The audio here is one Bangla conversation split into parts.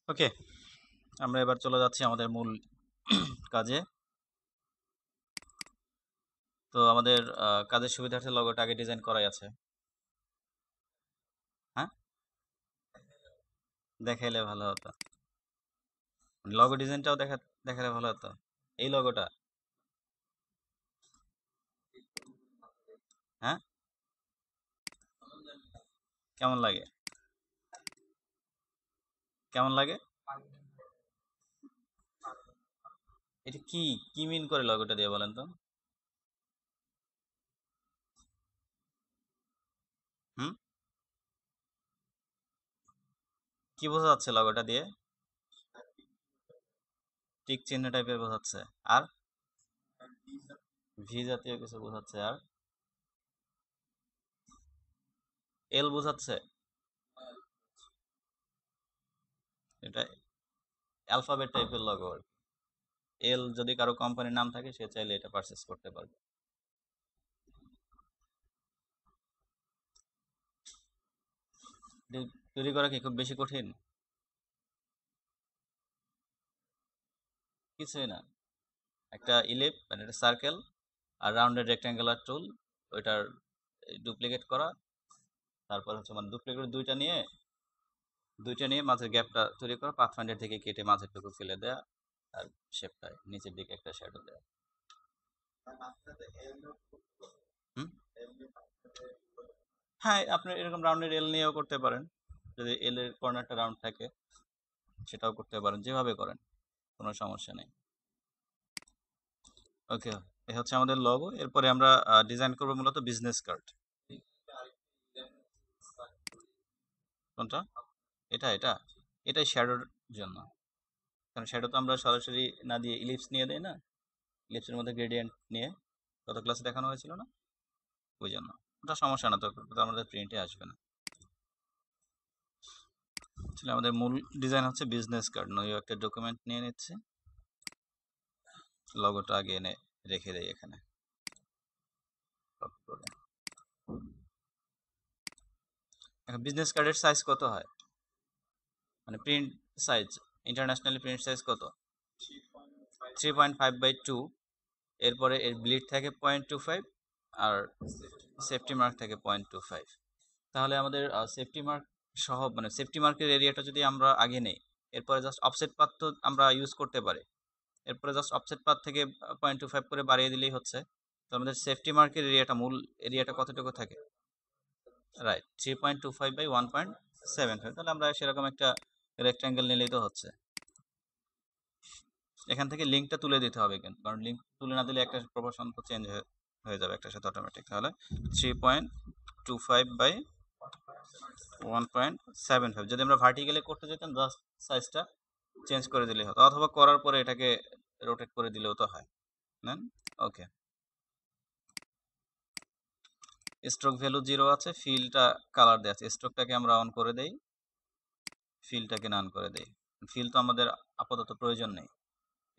ওকে, আমরা এবার চলে যাচ্ছি আমাদের মূল কাজে। তো আমাদের কাজের সুবিধার্থে লগোটা আগে ডিজাইন করাই আছে। হ্যাঁ, দেখাইলে ভালো হতো। লগো ডিজাইনটাও দেখালে ভালো হতো। এই লগোটা, হ্যাঁ, কেমন লাগে? কেমন লাগে? এটা কি কি মিন করে লগোটা দিয়ে বলেন তো? হুম, কি বোঝা যাচ্ছে লগোটা দিয়ে? টিক চিহ্ন টাইপের বোঝাচ্ছে। আর ভি জাতীয় কিছু বোঝাচ্ছে। আর এল বোঝাচ্ছে। এটা অ্যালফাবেট টাইপের লগো। এল যদি কারো কোম্পানির নাম থাকে, সে চাইলে এটা পারচেস করতে পারবে। তৈরি করা কি খুব বেশি কঠিন? কিছুই না। একটা ইলিপ মানে একটা সার্কেল আর রাউন্ডেড রেক্ট্যাঙ্গুলার টুল, ওইটার ডুপ্লিকেট করা। তারপর হচ্ছে মানে ডুপ্লিকেট দুইটা নিয়ে মাঝের গ্যাপটা তৈরি করা, পাথফাইন্ডার থেকে কেটে মাঝের টুকু ফেলে দেয়া, আর শেপটায় নিচের দিকে একটা শ্যাডো দেয়া। হুম, হ্যাঁ, আপনি এরকম রাউন্ডের এল নিয়েও করতে পারেন। যদি এল এর কর্নারটা রাউন্ড থাকে, সেটাও করতে পারেন, যেভাবে করেন কোনো সমস্যা নেই। ওকে, এ হচ্ছে আমাদের লগো। এরপরে আমরা ডিজাইন করবো মূলত বিজনেস কার্ড। কোনটা? এটা এটাই শ্যাডোর জন্য। কারণ শ্যাডো তো আমরা সরাসরি না দিয়ে ইলিপস নিয়ে দেয় না, ইলিপসের মধ্যে গ্রেডিয়েন্ট নিয়ে গত ক্লাসে দেখানো হয়েছিল না, ওই জন্য। ওটা সমস্যা না, তো ওটা আমাদের প্রিন্টে আসবে না। আসলে আমাদের মূল ডিজাইন হচ্ছে বিজনেস কার্ড। নয় একটা ডকুমেন্ট নিয়ে নিচ্ছে, লগোটা আগে এনে রেখে দেয় এখানে। Copy করে। এখন বিজনেস কার্ডের সাইজ কত হয়, মানে print size, internationally print size কত? 3.5/2। এরপরে এর ব্লিড থাকে 0.25, আর সেফটি মার্ক থাকে 0.25। তাহলে আমাদের সেফটি মার্ক সহ মানে সেফটি মার্কের এরিয়াটা যদি আমরা আগে নেই, এরপরে জাস্ট অফসেট পাথ তো আমরা ইউজ করতে পারি। এরপরে জাস্ট অফসেট পাথ থেকে 0.25 করে বাড়িয়ে দিলেই হচ্ছে। তো আমাদের সেফটি মার্কের এরিয়াটা, মূল এরিয়াটা কতটুকু থাকে? রাইট, 3.25/1.75। তাহলে আমরা সেরকম একটা রেক্ট্যাঙ্গেল নিলেই তো হচ্ছে। এখান থেকে লিঙ্কটা তুলে দিতে হবে, কিন্তু কারণ লিঙ্ক তুলে না দিলে একটা প্রপোর্শন তো চেঞ্জ হয়ে যাবে একটার সাথে অটোমেটিক। তাহলে 3.25/1.75। যদি আমরা ভার্টিক্যালি করতে যেতাম, জাস্ট সাইজটা চেঞ্জ করে দিলেই হতো, অথবা করার পরে এটাকে রোটেট করে দিলেও তো হয়। নেন, ওকে। স্ট্রোক ভ্যালু 0 আছে, ফিলটা কালার দেওয়া আছে। স্ট্রোকটাকে আমরা অন করে দেই, ফিলটাকে নান করে দেই। ফিল তো আমাদের আপাতত প্রয়োজন নেই।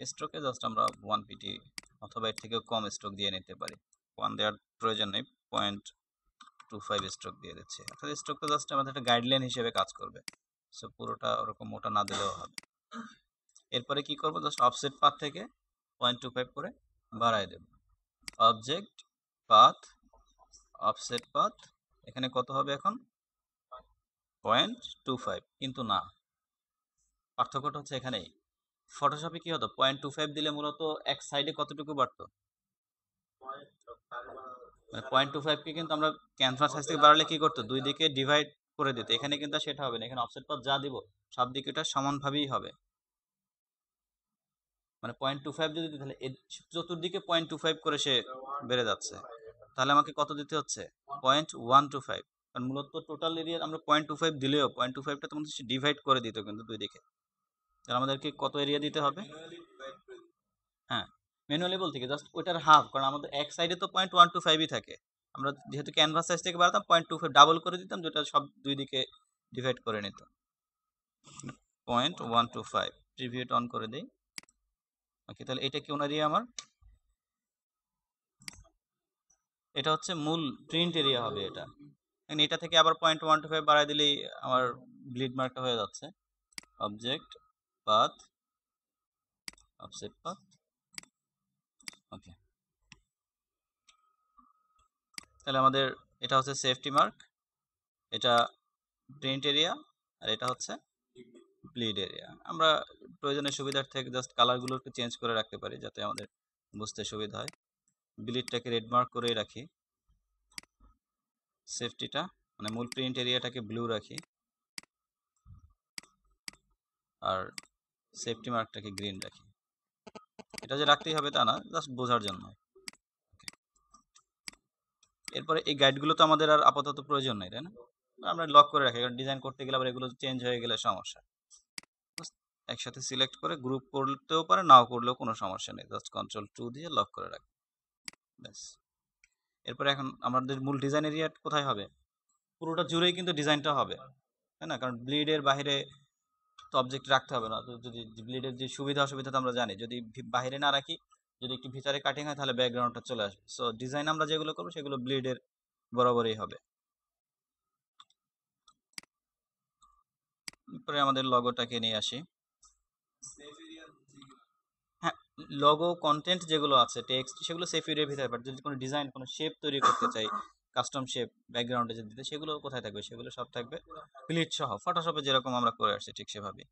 স্ট্রোকে জাস্ট আমরা 1 পিটি অথবা এর থেকেও কম স্ট্রোক দিয়ে নিতে পারি। 1 দেওয়ার প্রয়োজন নেই, 0.25 স্ট্রোক দিয়ে দিচ্ছি। অর্থাৎ স্ট্রোকটা জাস্ট আমাদের একটা গাইডলাইন হিসেবে কাজ করবে, সো পুরোটা ওরকম মোটা না দিলেও হবে। এরপরে কি করবো, জাস্ট অফসেট পাথ থেকে 0.25 করে বাড়ায় দেব। অবজেক্ট পাথ, অফসেট পাথ, এখানে কত হবে এখন? 0.25। কিন্তু না, পার্থক্যটা হচ্ছে এখানেই। ফটোশপে কি হতো, 0.25 দিলে মূলত এক সাইডে কতটুকু বাড়তো, মানে 0.25 কে কিন্তু আমরা ক্যানভাস সাইজ থেকে বাড়ালে কি করতো, দুই দিকে ডিভাইড করে দিত। এখানে কিন্তু সেটা হবে না, এখানে অফসেট পাথ যা দিব সব দিকে এটা সমানভাবেই হবে। মানে 0.25 যদি দিই, তাহলে চতুর্দিকে 0.25 করে সে বেড়ে যাচ্ছে। তাহলে আমাকে কত দিতে হচ্ছে? 0.125। কারণ মূলত টোটাল এরিয়া আমরা 0.25 দিলেও 0.25টা তোমাদের ডিভাইড করে দিত কিন্তু দুই দিকে। তাহলে আমাদেরকে কত এরিয়া দিতে হবে? হ্যাঁ, ম্যানুয়ালি বলতে কি জাস্ট ওইটার হাফ, কারণ আমাদের এক সাইডে তো 0.125ই থাকে। আমরা যেহেতু ক্যানভাস সাইজ থেকে বাড়াতাম, 0.25 ডাবল করে দিতাম, যেটা সব দুই দিকে ডিভাইড করে নিত। 0.125 প্রিভিউটা অন করে দেই। ওকে, তাহলে এটা কোন এরিয়া আমার? এটা হচ্ছে মূল প্রিন্ট এরিয়া হবে এটা। এটা থেকে আবার 0.125 বাড়াই দিলেই আমার ব্লিড মার্কটা হয়ে যাচ্ছে। Object path offset path. Okay, তাহলে আমাদের এটা হচ্ছে সেফটি মার্ক, এটা প্রিন্ট এরিয়া, আর এটা হচ্ছে ব্লিড এরিয়া। আমরা প্রয়োজনের সুবিধার্থে জাস্ট কালারগুলো একটু চেঞ্জ করে রাখতে পারি যাতে আমাদের বুঝতে সুবিধা হয়। ব্লিডটাকে রেড মার্ক করেই রাখি, সেফটিটা মানে মূল প্রিন্ট এরিয়াটাকে ব্লু রাখি, আর সেফটি মার্কটাকে গ্রিন রাখি। এটা যে রাখতেই হবে তা না, জাস্ট বোঝার জন্য। এরপরে এই গাইডগুলো তো আমাদের আর আপাতত প্রয়োজন নেই, তাই না? আমরা লক করে রাখি, কারণ ডিজাইন করতে গেলে আবার এগুলো চেঞ্জ হয়ে গেলে সমস্যা। একসাথে সিলেক্ট করে গ্রুপ করতেও পারে, নাও করলেও কোনো সমস্যা নেই, জাস্ট Ctrl+2 দিয়ে লক করে রাখি, ব্যাস। এরপরে এখন আমাদের মূল ডিজাইন এরিয়া কোথায় হবে? পুরোটা জুড়েই কিন্তু ডিজাইনটা হবে, তাই না? কারণ ব্লিডের বাইরে তো অবজেক্ট রাখতে হবে না। তো যদি ব্লিডের যে সুবিধা অসুবিধা তো আমরা জানি, যদি বাইরে না রাখি, যদি একটু ভিতরে কাটিং হয় তাহলে ব্যাকগ্রাউন্ডটা চলে আসবে। সো ডিজাইন আমরা যেগুলো করবো সেগুলো ব্লিডের বরাবরই হবে। এরপরে আমাদের লগোটাকে নিয়ে আসি। হ্যাঁ, লোগো কন্টেন্ট যেগুলো আছে টেক্সট সেগুলো সেফ এরিয়ার ভিতরে, বাট যদি কোনো ডিজাইন কোনো শেপ তৈরি করতে চাই, কাস্টম শেপ ব্যাকগ্রাউন্ডে যদি দিতে, সেগুলো কোথায় থাকবে? সেগুলো সব থাকবে প্লিট সহ, ফটোশপে যেরকম আমরা করে আসছি ঠিক সেভাবে।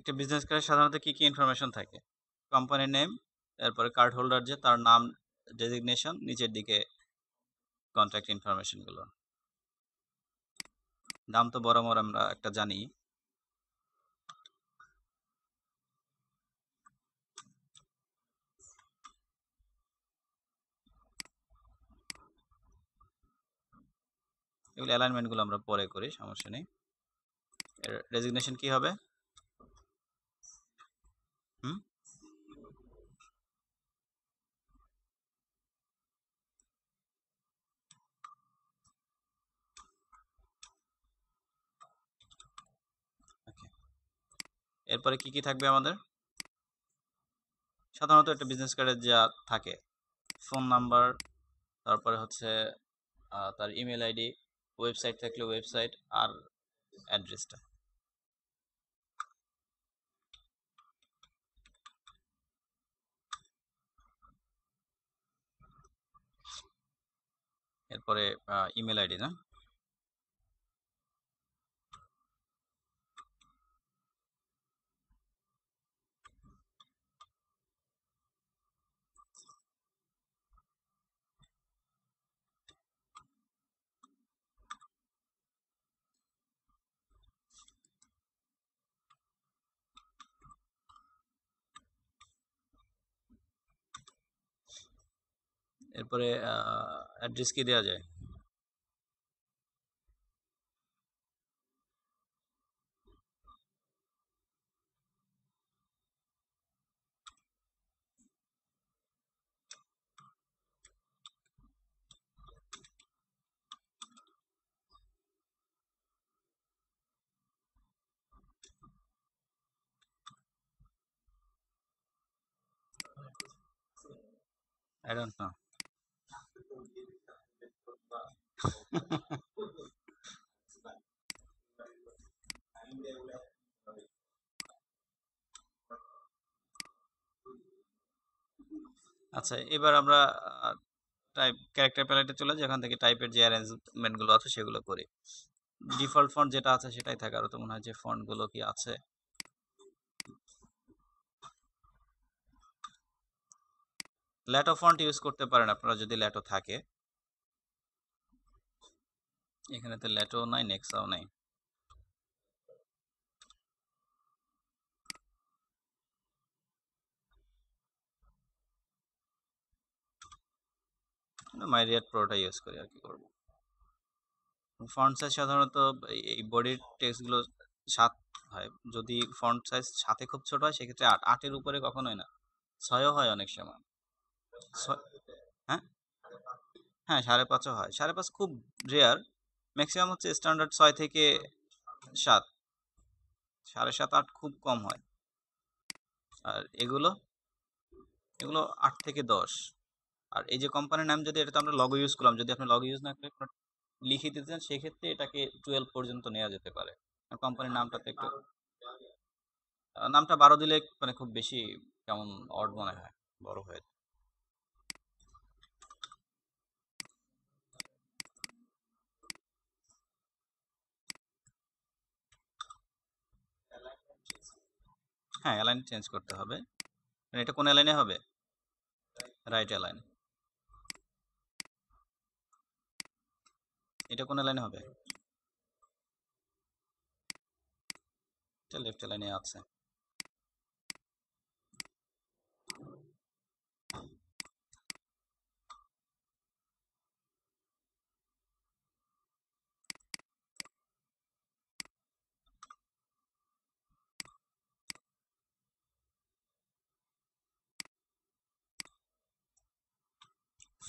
একটা বিজনেস কার্ডে সাধারণত কি কি ইনফরমেশন থাকে? কোম্পানি নেম, তারপরে কার্ড হোল্ডার যে তার নাম, ডেজিগনেশন, নিচের দিকে কন্ট্যাক্ট ইনফরমেশনগুলো। দাম তো বরাবর আমরা একটা জানি। এগুলো অ্যালাইনমেন্টগুলো আমরা পরে করি, সমস্যা নেই। এর ডেজিগনেশন কি হবে? হুম, ওকে। এরপরে কি কি থাকবে আমাদের? সাধারণত একটা বিজনেস কার্ডে যা থাকে, ফোন নাম্বার, তারপরে হচ্ছে তার ইমেল আইডি, ওয়েবসাইট থাকলে ওয়েবসাইট, আর অ্যাড্রেসটা। এরপরে ইমেল আইডি না? এরপরে অ্যাড্রেস কি দেওয়া যায়? I don't know. আচ্ছা, এবার আমরা টাইপ ক্যারেক্টার প্যালেটে চলে যাই, এখান থেকে টাইপের যে অ্যারেঞ্জমেন্টগুলো আছে সেগুলো করি। ডিফল্ট ফন্ট যেটা আছে সেটাই থাকে, আরও তো মনে হয় যে ফন্টগুলো কি আছে। ল্যাটো ফন্ট ইউজ করতে পারেন আপনারা যদি ল্যাটো থাকে। এখানে তো ল্যাটো নাই, নেক্সাও নাই। মাইরিয়াট প্রোটা ইউজ করি, আর কি করবো। ফন্ট সাইজ সাধারণত এই বডির টেক্সটগুলো 7 হয়। যদি ফন্ট সাইজ 7-এ খুব ছোট হয় সেক্ষেত্রে 8, 8-এর উপরে কখনোই না। 6ও হয় অনেক সময়। হ্যাঁ, হ্যাঁ, 5.5ও হয়। 5.5 খুব রেয়ার। ম্যাক্সিমাম হচ্ছে স্ট্যান্ডার্ড 6 থেকে 7, 7.5, 8 খুব কম হয়। আর এগুলো 8 থেকে 10। আর এই যে কোম্পানির নাম, যদি এটা তো আমরা লগো ইউজ করলাম, যদি আপনি লগো ইউজ না করে লিখে দিতে চান সেক্ষেত্রে এটাকে 12 পর্যন্ত নেওয়া যেতে পারে। কোম্পানির নামটাতে একটু নামটা 12 দিলে মানে খুব বেশি কেমন অড মনে হয়, বড় হয়ে যায়। হ্যাঁ, অ্যালাইন চেঞ্জ করতে হবে। এটা কোন অ্যালাইনে হবে? Right align. এটা কোন অ্যালাইনে হবে? এটা লেফট অ্যালাইনে আছে।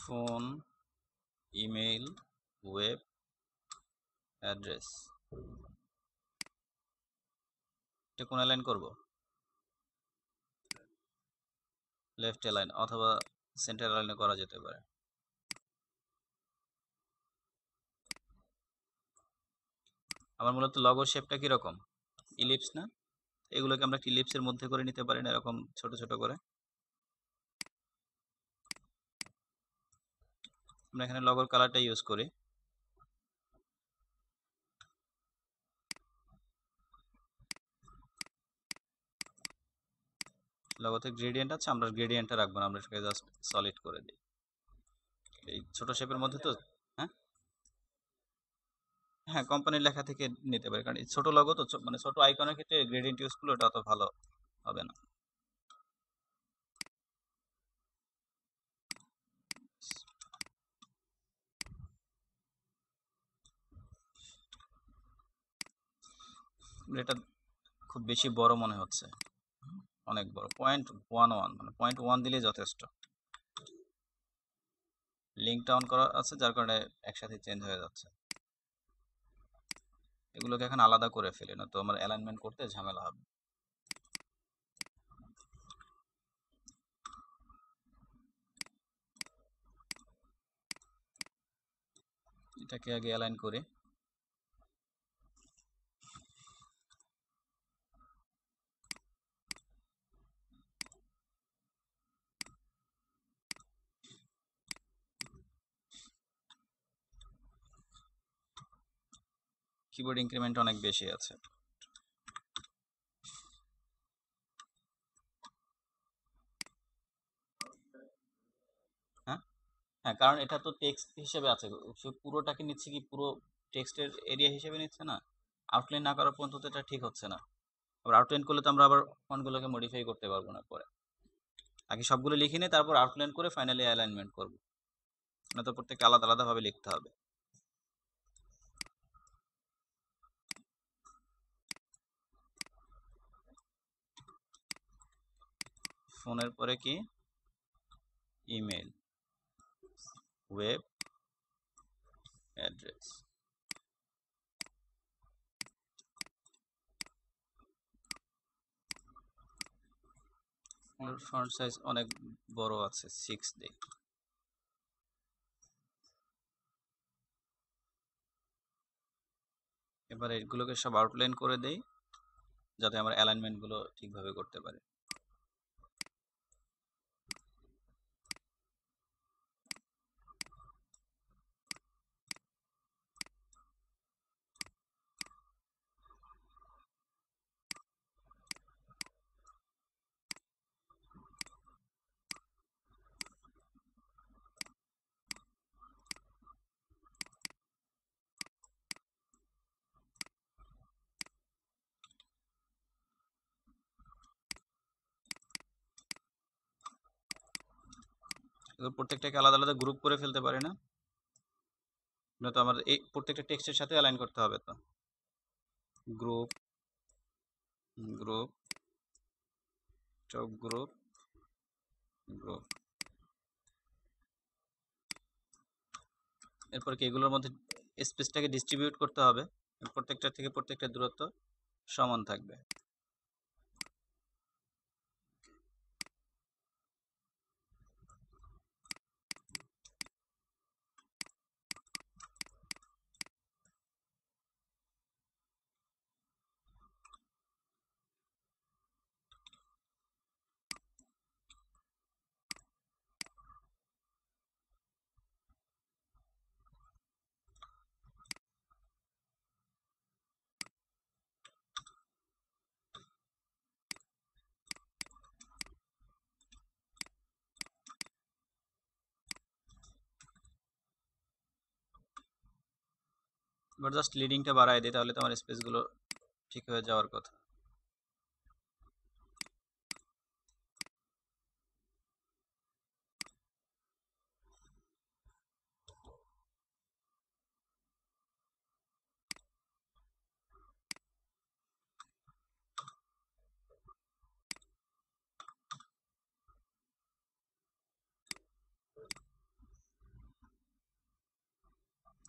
ফোন, ইমেইল, ওয়েব অ্যাড্রেস, এটা কোন অ্যালাইন করব? লেফট অ্যালাইন অথবা সেন্টার অ্যালাইনে করা যেতে পারে। আমার মূলত লগো শেপটা কিরকম? ইলিপস না? এগুলোকে আমরা ইলিপসের মধ্যে করে নিতে পারি না, এরকম ছোট ছোট করে। আমরা এখানে লগোর কালারটা ইউজ করি। লগোতে গ্রেডিয়েন্ট আছে, আমরা গ্রেডিয়েন্টটা রাখবো না, আমরা এটাকে জাস্ট সলিড করে দিই। এই ছোট শেপের মধ্যে তো। হ্যাঁ, হ্যাঁ, কোম্পানির লেখা থেকে নিতে পারি, কারণ এই ছোট লগো তো, মানে ছোট আইকনের ক্ষেত্রে গ্রেডিয়েন্ট ইউজ করলে ওটা অত ভালো হবে না। এটা খুব বেশি বড় মনে হচ্ছে, অনেক বড়। 0.11, মানে 0.1 দিলেই যথেষ্ট। লিঙ্কটা অন করা আছে যার কারণে একসাথে চেঞ্জ হয়ে যাচ্ছে। এগুলোকে এখন আলাদা করে ফেলি, না তো আমার অ্যালাইনমেন্ট করতে ঝামেলা হবে। এটাকে আগে অ্যালাইন করি। কিবোর্ড ইনক্রিমেন্ট অনেক বেশি আছে। হ্যাঁ, হ্যাঁ, কারণ এটা তো টেক্সট হিসেবে আছে, সে পুরোটাকে নিচ্ছে কি, পুরো টেক্সটের এরিয়া হিসেবে নিচ্ছে না। আউটলাইন না করার পর্যন্ত তো এটা ঠিক হচ্ছে না। আবার আউটলাইন করলে তো আমরা আবার ফন্টগুলোকে মডিফাই করতে পারবো না পরে। আগে সবগুলো লিখে নিয়ে তারপর আউটলাইন করে ফাইনালি অ্যালাইনমেন্ট করবো, না তো প্রত্যেকটা আলাদা আলাদাভাবে লিখতে হবে। ফোনের পরে কি? Email, web address. Font size অনেক বড় আছে, 6 দিই। এবার এগুলোকে সব আউটলাইন করে দেই যাতে আমরা অ্যালাইনমেন্টগুলো ঠিকভাবে করতে পারি। এগুলো প্রত্যেকটাকে আলাদা আলাদা গ্রুপ করে ফেলতে পারি না? নয়তো আমাদের এই প্রত্যেকটা টেক্সটের সাথে অ্যালাইন করতে হবে তো। Group, group, stroke group, group. এরপর কি এগুলোর মধ্যে স্পেসটাকে ডিস্ট্রিবিউট করতে হবে, প্রত্যেকটা থেকে প্রত্যেকটা দূরত্ব সমান থাকবে। এবার জাস্ট লিডিংটা বাড়ায় দিই, তাহলে তোমার স্পেসগুলো ঠিক হয়ে যাওয়ার কথা।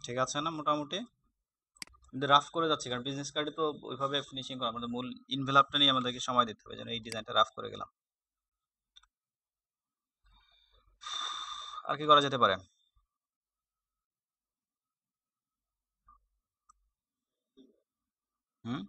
ঠিক আছে না মোটামুটি? কিন্তু রাফ করে যাচ্ছে, কারণ বিজনেস কার্ডে তো ওইভাবে ফিনিশিং করা, আমাদের মূল ইনভেলপটা নিয়ে আমাদেরকে সময় দিতে হবে, যেন এই ডিজাইনটা রাফ করে গেলাম। আর কি করা যেতে পারে? হুম,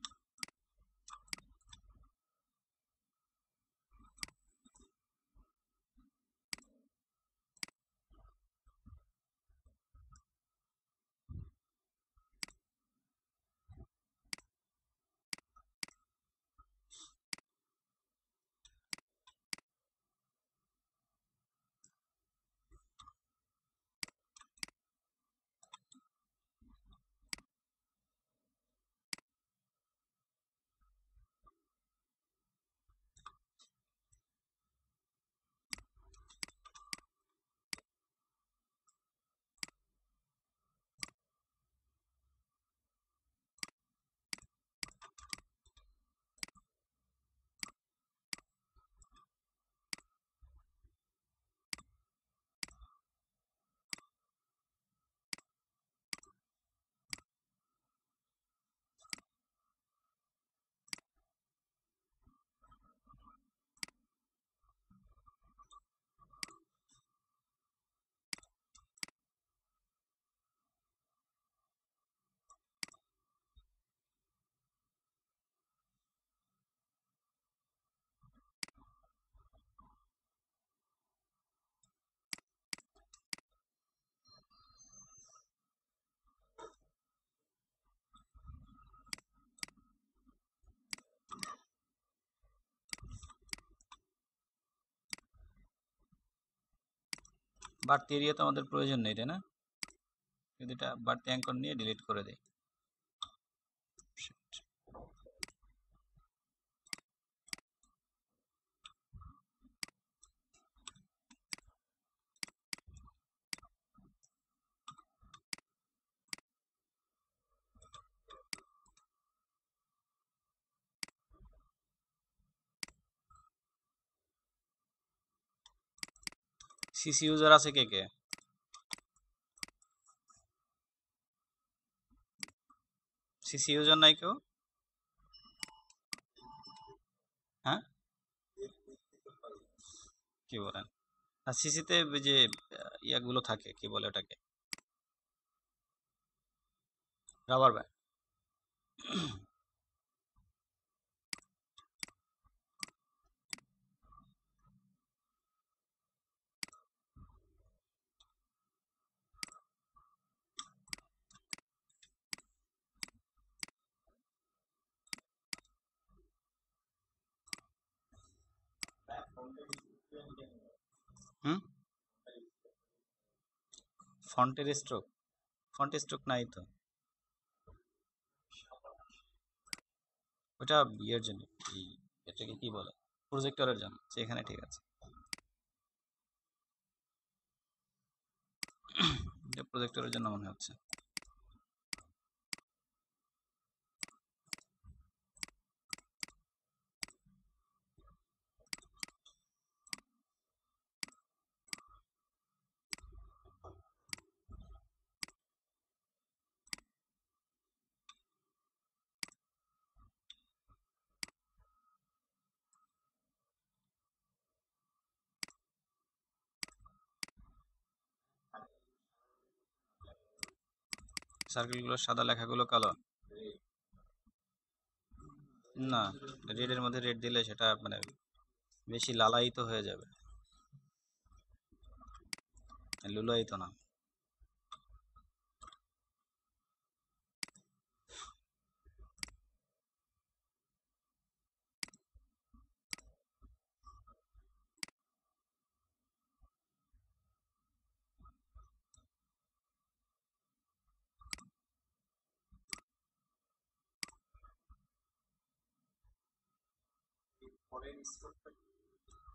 বাড়তি এরিয়া তো আমাদের প্রয়োজন নেই, তাই না? যদি এটা বাড়তি অ্যাঙ্কর নিয়ে ডিলিট করে দিই। সিসি ইউজার আছে কে কে? সিসি ইউজার নাই কেউ? হ্যাঁ, কি বলেন? আর সিসিতে যে ইয়াগুলো থাকে, কি বলে ওটাকে, রাবার ব্যান্ড। হুম, ফন্টের স্ট্রোক, ফন্টের স্ট্রোক নাই তো। ওটা ইয়ের জন্য, এই এটাকে কি বলে, প্রজেক্টরের জন্য, সেখানে ঠিক আছে। এটা প্রজেক্টরের জন্য মনে হচ্ছে। সার্কেলগুলো সাদা, লেখাগুলো কালো। না, রেডের মধ্যে রেড দিলে সেটা মানে বেশি লালায়িত হয়ে যাবে, লুলায়িত না।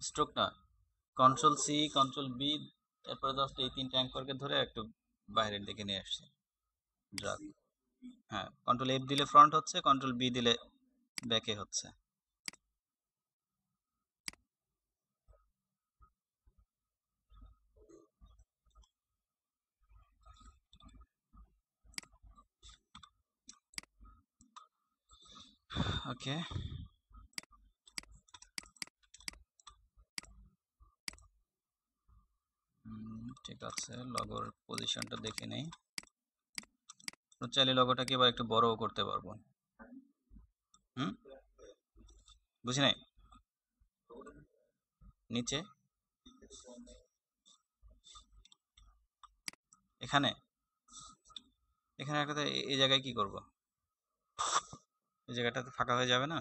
স্ট্রোক না, কন্ট্রোল সি, কন্ট্রোল বি, তারপরে জাস্ট এই তিনটা অ্যাঙ্করকে ধরে একটু বাইরের দিকে নিয়ে আসছে, ড্রাগ। হ্যাঁ, কন্ট্রোল এফ দিলে ফ্রন্ট হচ্ছে, কন্ট্রোল বি দিলে ব্যাকে হচ্ছে। ওকে, ঠিক আছে, লগোর পজিশনটা দেখে নেই। চাইলে লগোটাকে এবার একটু বড়ও করতে পারবো। হুম, বুঝি নাই। নিচে এখানে, এখানে একটা এই জায়গায় কি করব? এই জায়গাটা তো ফাঁকা হয়ে যাবে না?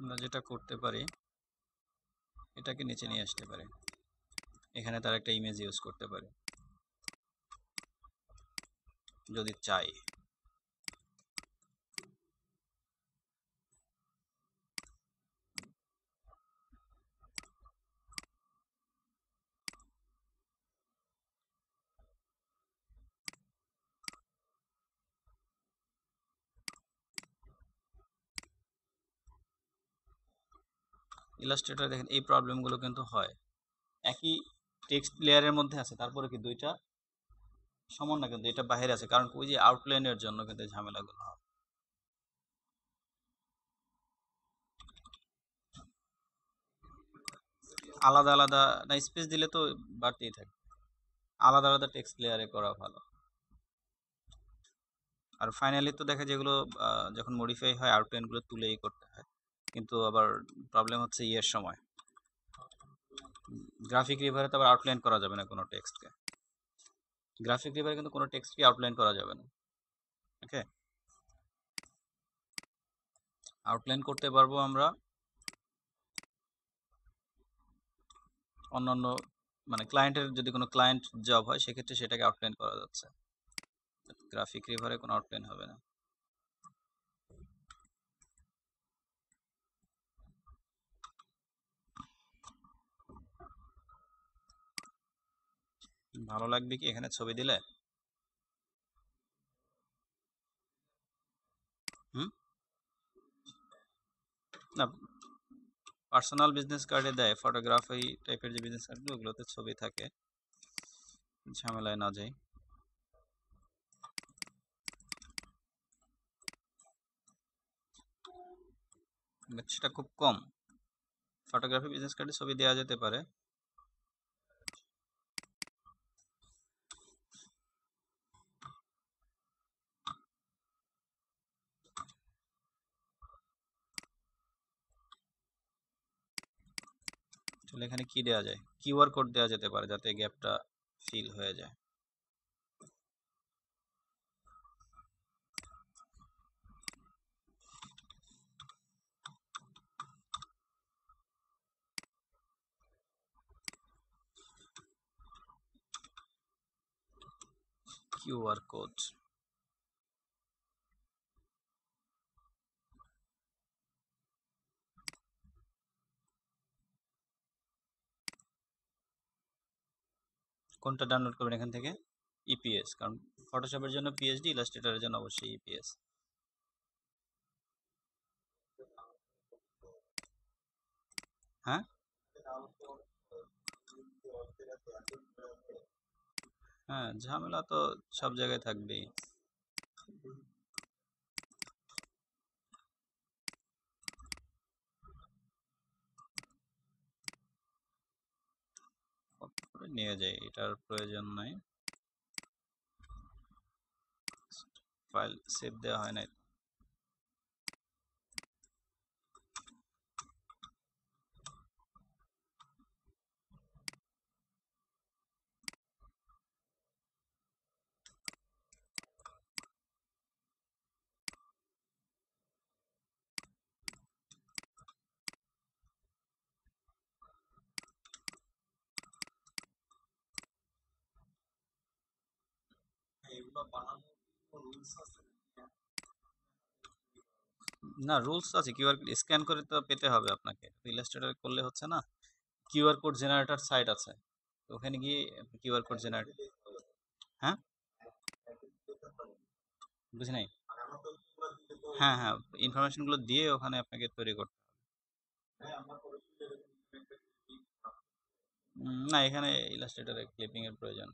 আমরা যেটা করতে পারি, এটাকে নিচে নিয়ে আসতে পারি, এখানে তার একটা ইমেজ ইউজ করতে পারি যদি চাই। ইলাস্ট্রেটর দেখেন এই প্রবলেমগুলো কিন্তু হয়, একই টেক্সট লেয়ারের মধ্যে আছে, তারপরে কি দুইটা সমান না, কিন্তু এটা বাইরে আছে, কারণ ওই যে আউটলাইনের জন্য কিন্তু এই ঝামেলাগুলো হয়। আলাদা আলাদা না, স্পেস দিলে তো বাড়তেই থাকে, আলাদা আলাদা টেক্সট লেয়ারে করা ভালো। আর ফাইনালি তো দেখা যেগুলো যখন মডিফাই হয় আউটলাইনগুলো তুলেই করতে হয়, কিন্তু আবার প্রবলেম হচ্ছে ইয়ের সময় গ্রাফিক রিভারে তো আবার আউটলাইন করা যাবে না কোনো টেক্সটকে, গ্রাফিক রিভারে কিন্তু কোনো টেক্সটকে আউটলাইন করা যাবে না। ওকে, আউটলাইন করতে পারবো আমরা অন্যান্য, মানে ক্লায়েন্টের যদি কোনো ক্লায়েন্ট জব হয় সেক্ষেত্রে সেটাকে আউটলাইন করা যাচ্ছে, গ্রাফিক রিভারে কোনো আউটলাইন হবে না। ভালো লাগবে কি এখানে ছবি দিলে? হুম, না, পার্সোনাল বিজনেস কার্ডে দেয়, ফটোগ্রাফি টাইপের যে বিজনেস কার্ডগুলো ওগুলোতে ছবি থাকে, ঝামেলায় না যায়। সেটা খুব কম, ফটোগ্রাফি বিজনেস কার্ডে ছবি দেওয়া যেতে পারে। তাহলে এখানে কি দেওয়া যায়, কিউআর কোড দেওয়া যেতে পারে যাতে গ্যাপটা ফিল হয়ে যায়। কিউআর কোড, কোনটা ডাউনলোড করবেন এখান থেকে? ইপিএস, কারণ ফটোশপের জন্য পিএইচডি, ইলাস্ট্রেটরের জন্য অবশ্যই ইপিএস। হ্যাঁ, হ্যাঁ, ঝামেলা তো সব জায়গায় থাকবেই। কপি করে নিয়ে যাই, এটার প্রয়োজন নাই। ফাইল সেভ দেওয়া হয় নাই। না, রুলস আছে, কিউআর কোড স্ক্যান করে তো পেতে হবে আপনাকে, ইলাস্ট্রেটর করলে হচ্ছে না। কিউআর কোড জেনারেটর সাইট আছে, তো ওখানে গিয়ে কিউআর কোড জেনারেট। হ্যাঁ, বুঝি নাই। হ্যাঁ হ্যাঁ, ইনফরমেশনগুলো দিয়ে ওখানে আপনাকে তৈরি করতে না, এখানে ইলাস্ট্রেটরে ক্লিপিং এর প্রয়োজন।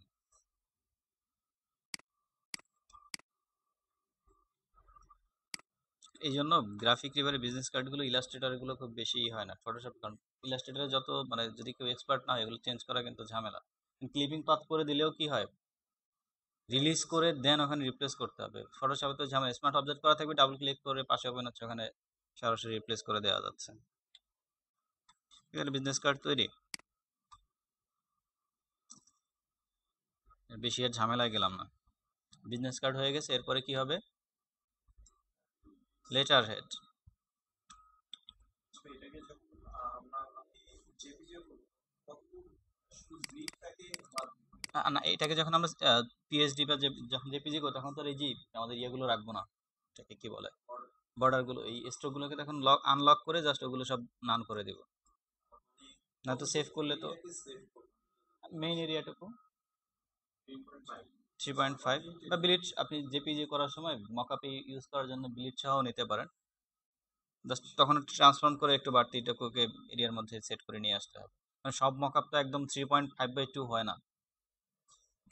এই জন্য গ্রাফিক রিভারে বিজনেস কার্ডগুলো ইলাস্ট্রেটরগুলো খুব বেশি হয় না ফটোশপ, কারণ ইলাস্ট্রেটরে যত মানে যদি কেউ এক্সপার্ট না হয় এগুলো চেঞ্জ করা কিন্তু ঝামেলা। ক্লিপিং পাথ করে দিলেও কি হয়, রিলিজ করে দেন ওখানে রিপ্লেস করতে হবে। ফটোশপে তো ঝামেলা, স্মার্ট অবজেক্ট করা থাকবে, ডাবল ক্লিক করে পাশে ওপেন হচ্ছে, ওখানে সরাসরি রিপ্লেস করে দেওয়া যাচ্ছে। এখানে বিজনেস কার্ড তৈরি, বেশি আর ঝামেলায় গেলাম না। বিজনেস কার্ড হয়ে গেছে, এরপরে কি হবে, লেটার হেড। না, এটাকে যখন আমরা পিএইচডি বা যখন জেপিজি করবো তখন তো আর এই যে আমাদের ইয়েগুলো রাখবো না, এটাকে কি বলে, বর্ডারগুলো, এই স্ট্রোকগুলোকে তখন আনলক করে জাস্ট ওগুলো সব নান করে দিব। না তো সেভ করলে তো মেইন এরিয়াটুকু 3.5 বা ব্লিড, আপনি জেপিজি করার সময় মকআপে ইউজ করার জন্য ব্লিড সহ নিতে পারেন। জাস্ট তখন ট্রান্সফর্ম করে একটু বাড়তিটাকে এরিয়ার মধ্যে সেট করে নিয়ে আসতে হবে। মানে সব মকআপ তো একদম 3.5/2 হয় না,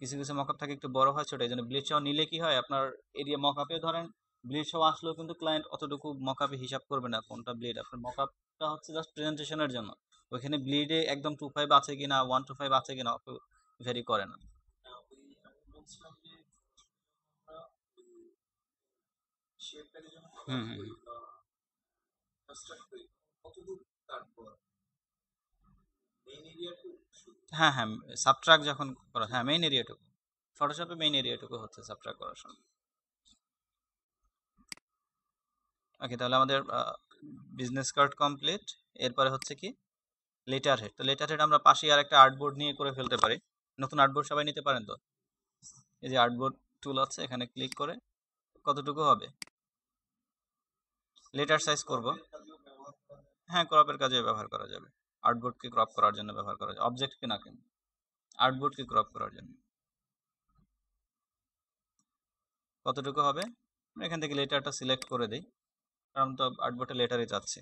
কিছু কিছু মকআপ থাকে একটু বড় হয় ছোট, এই জন্য ব্লিড সহ নিলে কি হয়, আপনার এরিয়া মকআপে ধরেন ব্লিড সহ আসলেও কিন্তু ক্লায়েন্ট অতটুকু মকআপে হিসাব করবে না কোনটা ব্লিড। আপনার মকআপটা হচ্ছে জাস্ট প্রেজেন্টেশনের জন্য, ওইখানে ব্লিডে একদম 2.5 আছে কিনা 1.25 আছে কিনা ভেরি করে না। হুম হুম হুম। হ্যাঁ হ্যাঁ, সাবট্রাক যখন করা, হ্যাঁ মেইন এরিয়াটুকু, ফটোশপে মেইন এরিয়াটুকু হচ্ছে সাবট্রাক করার সময়। ওকে, তাহলে আমাদের বিজনেস কার্ড কমপ্লিট। এরপরে হচ্ছে কি, লেটার হেড। তো লেটার হেড আমরা পাশেই আর একটা আর্টবোর্ড নিয়ে করে ফেলতে পারি। নতুন আর্টবোর্ড সবাই নিতে পারেন তো, এই যে আর্টবোর্ড টুল আছে, এখানে ক্লিক করে কতটুকু হবে, লেটার সাইজ করব। হ্যাঁ, ক্রপের কাজে ব্যবহার করা যাবে, আর্টবোর্ডকে ক্রপ করার জন্য ব্যবহার করা যায়, অবজেক্টকে না কিন্তু আর্টবোর্ডকে ক্রপ করার জন্য। কতটুকু হবে, আমরা এখান থেকে লেটারটা সিলেক্ট করে দিই, কারণ তো আর্টবোর্ডে লেটারই চাচ্ছি।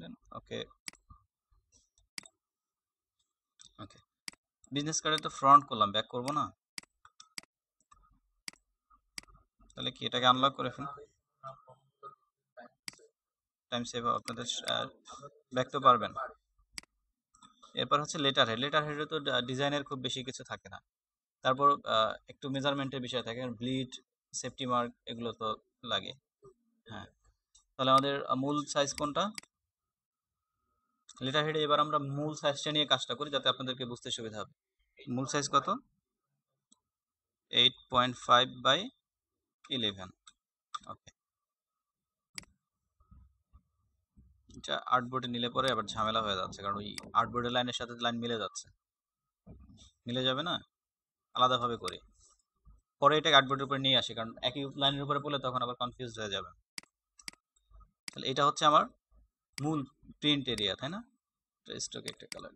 দেন ওকে। ওকে, বিজনেস কার্ডে তো ফ্রন্ট করলাম, ব্যাক করব না, তাহলে কি এটাকে আনলক করে ফেলি, টাইম সেভ আপনাদের, ব্যাক তো পারবেন। এরপর হচ্ছে লেটার হেড। লেটার হেডে তো ডিজাইনের খুব বেশি কিছু থাকে না, তারপর একটু মেজারমেন্টের বিষয় থাকে, ব্লিড, সেফটি মার্ক, এগুলো তো লাগে। হ্যাঁ, তাহলে আমাদের মূল সাইজ কোনটা, লেটার হেডে এবার আমরা মূল সাইজটা নিয়ে কাজটা করি যাতে আপনাদেরকে বুঝতে সুবিধা হবে। মূল সাইজ কত, 8.5/11। ওকে, এটা আর্টবোর্ডে নিলে পরে আবার ঝামেলা হয়ে যাচ্ছে, কারণ ওই আর্টবোর্ডের লাইনের সাথে লাইন মিলে যাচ্ছে, মিলে যাবে না, আলাদাভাবে করি। পরে এটাকে আর্টবোর্ডের উপরে নিয়ে আসি, কারণ একই লাইনের উপরে পড়লে তখন আবার কনফিউজ হয়ে যাবে। তাহলে এটা হচ্ছে আমার মূল প্রিন্ট এরিয়া, তাই না, স্ট্রোকে একটা কালার।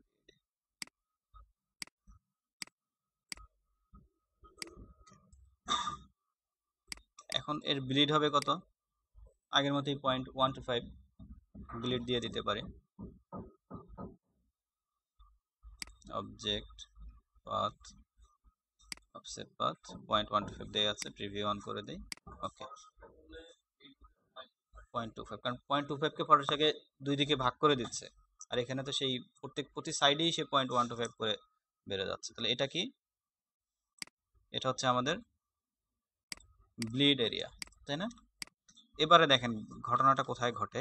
এখন এর ব্লিড হবে কত, আগের মতোই 0.125 ব্লিড দিয়ে দিতে পারি। অবজেক্ট পাথ অফসেট পাথ 0.125 দেয়া আছে, প্রিভিউ অন করে দেই। ওকে, 0.25, কারণ 0.25 কে ফটোশপে দুই দিকে ভাগ করে দিচ্ছে, আর এখানে তো সেই প্রতি সাইডেই সে 0.125 করে বেড়ে যাচ্ছে। তাহলে এটা কি? এটা হচ্ছে আমাদের ব্লিড এরিয়া, তাই না? এবারে দেখেন ঘটনাটা কোথায় ঘটে।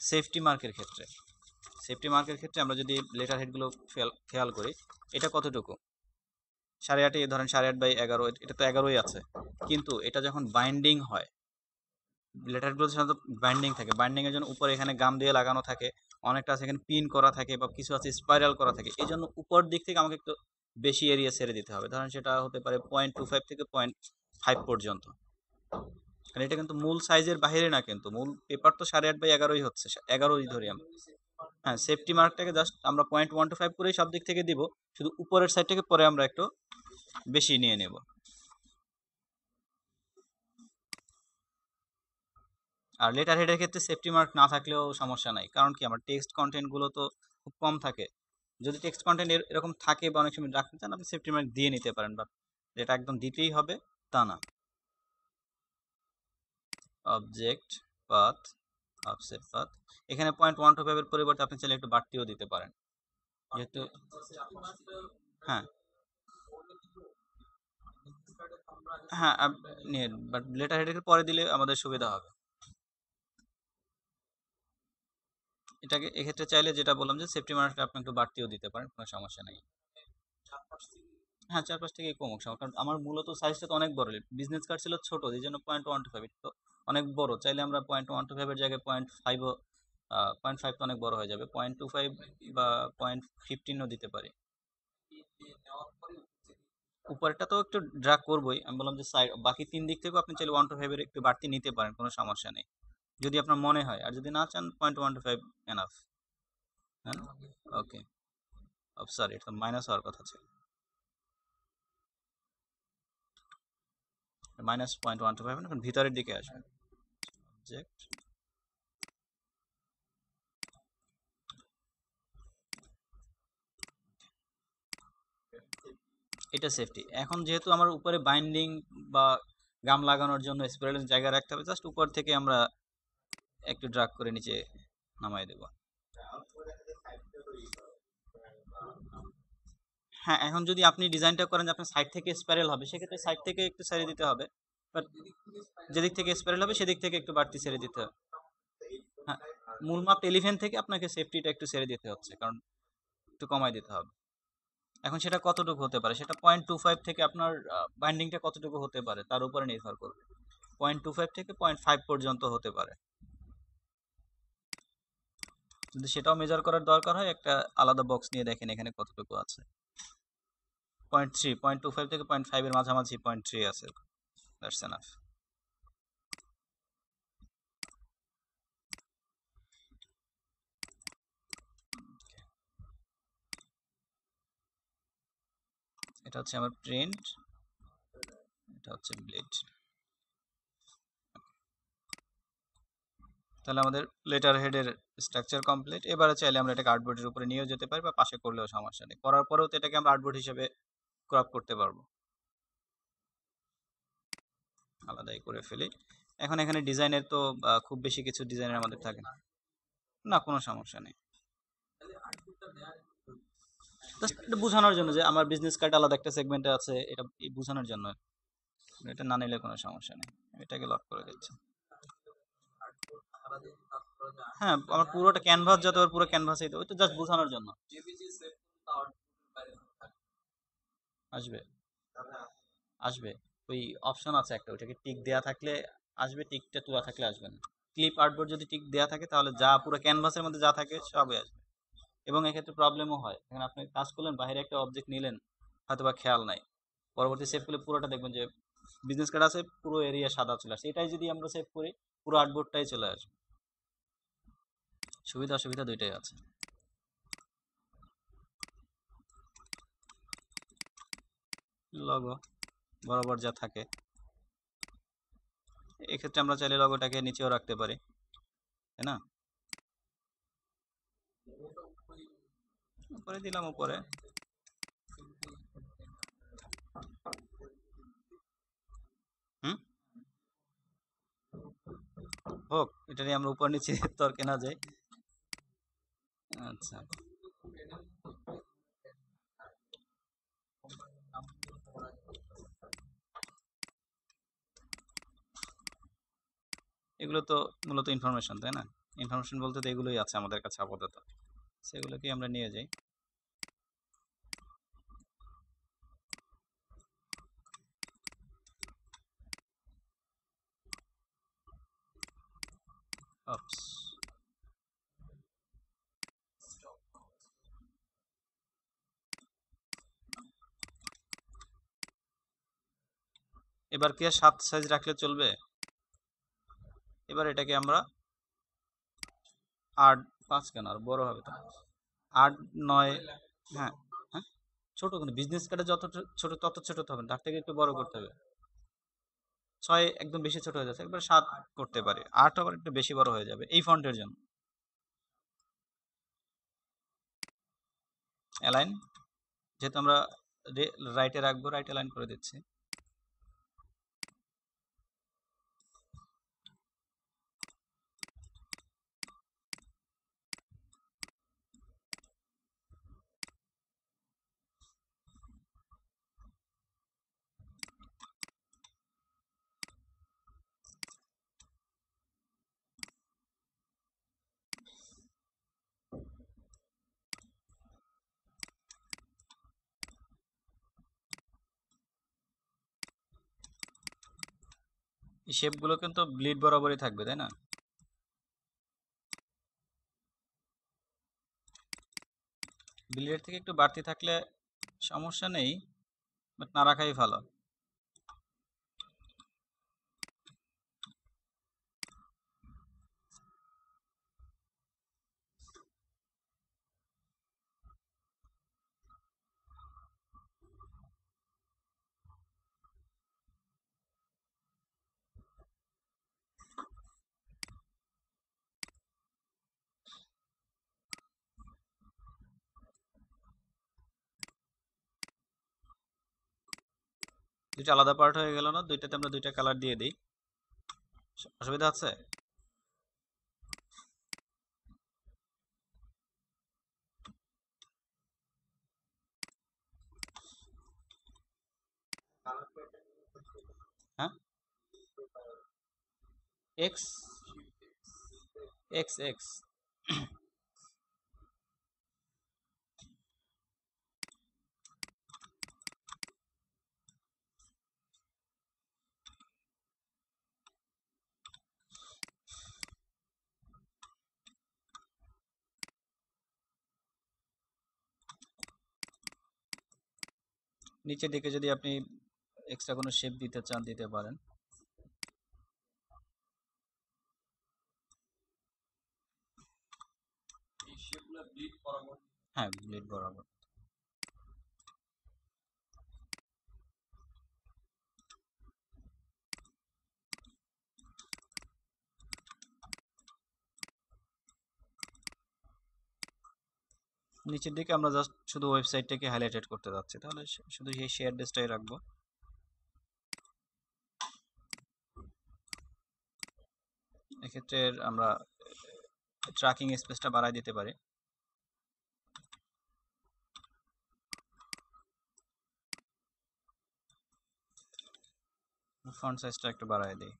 সেফটি মার্কের ক্ষেত্রে, সেফটি মার্কের ক্ষেত্রে আমরা যদি লেটার হেডগুলো খেয়াল করি, এটা কতটুকু? 8.5, ধরেন 8.5/11, এটা তো 11ই আছে, কিন্তু এটা যখন বাইন্ডিং হয়, লেটারগুলো সাধারণত বাইন্ডিং থাকে, বাইন্ডিং এর জন্য উপরে এখানে গাম দিয়ে লাগানো থাকে, অনেকটা আছে এখানে পিন করা থাকে, বা কিছু আছে স্পাইরাল করা থাকে। এই জন্য উপর দিক থেকে আমাকে একটু বেশি এরিয়া ছেড়ে দিতে হবে, ধরেন সেটা হতে পারে 0.25 থেকে 0.5 পর্যন্ত। কারণ এটা কিন্তু মূল সাইজের বাইরে না, কিন্তু মূল পেপার তো 8.5/11ই হচ্ছে, 11ই ধরি আমরা। হ্যাঁ, সেফটি মার্কটাকে জাস্ট আমরা 0.125 করেই সব দিক থেকে দিব, শুধু উপরের সাইডটাকে পরে আমরা একটু বেশি নিয়ে নেব। আর লেটার হেডের ক্ষেত্রে সেফটি মার্ক না থাকলেও সমস্যা নাই, কারণ কি আমার টেক্সট কন্টেন্ট গুলো তো খুব কম থাকে। যদি টেক্সট কন্টেন্ট এরকম থাকে বা অনেক সময় রাখতে চান, আপনি সেফটি মার্ক দিয়ে নিতে পারেন, বাট যেটা একদম দিতেই হবে তা না। অবজেক্ট পাথ অফসেট পাথ, এখানে 0.125 এর পরিবর্তে আপনি চাইলে একটু বাড়তিও দিতে পারেন, যেহেতু হ্যাঁ হ্যাঁ নিয়ে, বাট লেটার হেডের পরে দিলে আমাদের সুবিধা হবে। এটাকে এক্ষেত্রে চাইলে যেটা বললাম যে সেফটি মার্কটা আপনি একটু বাড়তিও দিতে পারেন, কোনো সমস্যা নেই। হ্যাঁ, 4-5 থেকে কমুক সমস্যা, কারণ আমার মূলত সাইজটা তো অনেক বড়, বিজনেস কার্ড ছিল ছোট, এই জন্য 0.125, তো অনেক বড়, চাইলে আমরা 0.125 এর জায়গায় 0.5ও, 0.5 তো অনেক বড় হয়ে যাবে, 0.25 বা 0.15ও দিতে পারি। উপরেরটা তো একটু ড্রাগ করবোই, আমি বললাম যে সাইড বাকি 3 দিক থেকেও আপনি চাইলে 125 এর একটু বাড়তি নিতে পারেন, কোনো সমস্যা নেই, যদি আপনার মনে হয়। আর যদি না চান, 0.125 এনাফ। হ্যাঁ, ওকে। সরি, এটা মাইনাস হওয়ার কথা ছিল, -0.125, এখন ভিতরের দিকে আসবে। অবজেক্ট এটা সেফটি। এখন যেহেতু আমার উপরে বাইন্ডিং বা গাম লাগানোর জন্য স্প্রেডের জায়গা রাখতে হবে, জাস্ট উপর থেকে আমরা একটু ড্রাগ করে নিচে নামাই দেব। হ্যাঁ, এখন যদি আপনি ডিজাইনটা করেন যে আপনার সাইড থেকে স্পাইরাল হবে, সেক্ষেত্রে সাইড থেকে একটু ছেড়ে দিতে হবে, বাট যেদিক থেকে স্পাইরাল হবে সেদিক থেকে একটু বাড়তি ছেড়ে দিতে হবে। হ্যাঁ, মূল মাপ 11 থেকে আপনাকে সেফটিটা একটু ছেড়ে দিতে হচ্ছে, কারণ একটু কমাই দিতে হবে। এখন সেটা কতটুকু হতে পারে, সেটা 0.25 থেকে আপনার বাইন্ডিংটা কতটুকু হতে পারে তার উপরে নির্ভর করবে, 0.25 থেকে 0.5 পর্যন্ত হতে পারে। যদি সেটাও মেজার করার দরকার হয়, একটা আলাদা বক্স নিয়ে দেখেন এখানে কতটুকু আছে। 0.3, 0.25 থেকে 0.5 এর মাঝামাঝি 0.3 আছে, দ্যাটস এনাফ। এটা হচ্ছে আমার প্রিন্ট, এটা হচ্ছে ব্লেড। তাহলে আমাদের লেটার হেডের স্ট্রাকচার কমপ্লিট। এবারে চাইলে আমরা এটাকে আর্টবোর্ডের উপরে নিয়েও যেতে পারি, বা পাশে করলেও সমস্যা নেই, করার পরেও তো এটাকে আমরা আর্টবোর্ড হিসেবে ক্রপ করতে পারবো। আলাদাই করে ফেলি। এখন এখানে ডিজাইনের তো খুব বেশি কিছু ডিজাইনের আমাদের থাকে না, না কোনো সমস্যা নেই। জাস্ট এটা বোঝানোর জন্য যে আমার বিজনেস কার্ড আলাদা একটা সেগমেন্টে আছে, এটা বোঝানোর জন্য। এটা না নিলে কোনো সমস্যা নেই, এটাকে লক করে দিচ্ছি। হ্যাঁ, আমার পুরোটা ক্যানভাস, যত পুরো ক্যানভাসই তো, ওই তো জাস্ট বোঝানোর জন্য। আসবে, আসবে, ওই অপশন আছে একটা, ওইটাকে টিক দেয়া থাকলে আসবে, টিকটা তোলা থাকলে আসবে না। ক্লিপ আর্টবোর্ড যদি টিক দেয়া থাকে, তাহলে যা পুরো ক্যানভাসের মধ্যে যা থাকে সবই আসবে। এবং এক্ষেত্রে প্রবলেমও হয়, এখন আপনি কাজ করলেন, বাইরে একটা অবজেক্ট নিলেন, হয়তো বা খেয়াল নাই, পরবর্তী সেভ করলে পুরোটা দেখবেন যে বিজনেস কার্ড আছে, পুরো এরিয়া সাদা চলে আসে। এটাই যদি আমরা সেভ করি, পুরো আর্টবোর্ডটাই চলে আসবে। সুবিধা অসুবিধা দুইটাই আছে। লগো বরাবর যা থাকে, এক্ষেত্রে আমরা চাইলে লগোটাকে নিচেও রাখতে পারি, তাই না? উপরে দিলাম, উপরে হোক, এটা নিয়ে আমরা উপর নিচে তর্কে না যাই। আচ্ছা, এগুলো তো মূলত ইনফরমেশন, তাই না? ইনফরমেশন বলতে তো এগুলোই আছে আমাদের কাছে আপাতত, সেগুলোকে আমরা নিয়ে যাই। অপস, এবার কি আর 7 সাইজ রাখলে চলবে? এবার এটাকে আমরা 8, 5 কেন, আর বড় হবে তো, 8, 9। হ্যাঁ, হ্যাঁ, ছোট কিন্তু বিজনেস কার্ডে যত ছোট তত ছোট তো হবে না, তার থেকে একটু বড় করতে হবে। 6 একদম বেশি ছোট হয়ে যাচ্ছে, একবার 7 করতে পারি, 8 আবার একটু বেশি বড় হয়ে যাবে এই ফন্টের জন্য। অ্যালাইন, যেহেতু আমরা রাইটে রাখবো, রাইট অ্যালাইন করে দিচ্ছি। এই শেপগুলো কিন্তু ব্লিড বরাবরই থাকবে, তাই না? ব্লিডের থেকে একটু বাড়তি থাকলে সমস্যা নেই, বাট না রাখাই ভালো। দুইটা আলাদা পার্ট হয়ে গেল না? দুইটাতে আমরা দুইটা কালার দিয়ে দিই, অসুবিধা আছে? হ্যাঁ, এক্স, এক্স এক্স। নিচের দিকে যদি আপনি এক্সট্রা কোনো শেপ দিতে চান দিতে পারেন। হ্যাঁ, ব্লিড বরাবর। নিচের দিকে আমরা জাস্ট শুধু ওয়েবসাইটটাকে হাইলাইটেড করতে যাচ্ছি, তাহলে শুধু সেই শেয়ার ডেসটাই রাখবো। এক্ষেত্রে আমরা ট্র্যাকিং স্পেসটা বাড়ায় দিতে পারি। ফন্ট সাইজটা একটু বাড়ায় দিই।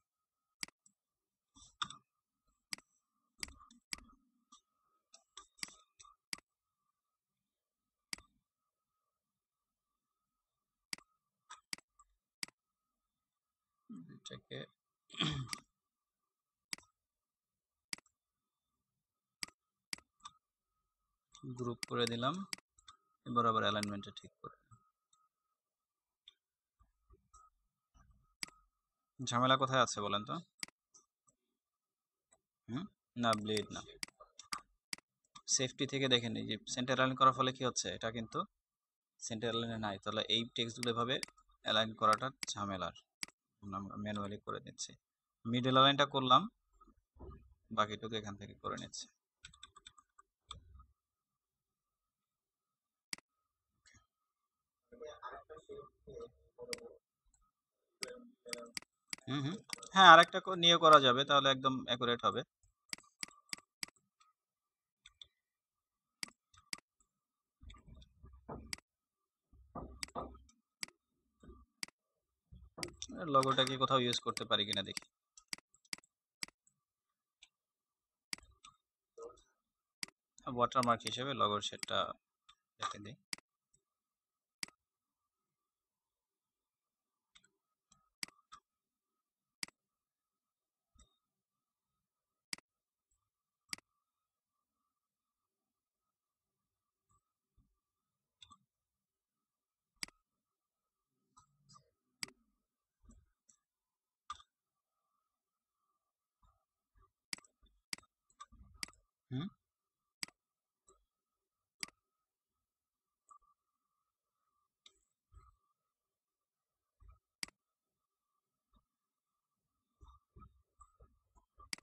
এটাকে গ্রুপ করে দিলাম, এবার আবার অ্যালাইনমেন্টটা ঠিক করে। ঝামেলা কোথায় আছে বলেন তো? হুম, না ব্লেড না, সেফটি থেকে দেখেন, এই যে সেন্টার অ্যালাইন করার ফলে কি হচ্ছে, এটা কিন্তু সেন্টার অ্যালাইনে নাই, তাহলে এই টেক্সটগুলো এভাবে অ্যালাইন করাটা ঝামেলার। আমরা ম্যানুয়ালি করে নিচ্ছি, মিডল অ্যালাইনটা করলাম, বাকিটুকু এখান থেকে করে নিচ্ছি। হুম হুম, হ্যাঁ, আরেকটা নিয়ে করা যাবে, তাহলে একদম অ্যাকুরেট হবে। লগোটা কি কোথাও ইউজ করতে পারি কিনা দেখি। ওয়াটারমার্ক হিসেবে লগোর সেটটা রেখে দিই। হুম,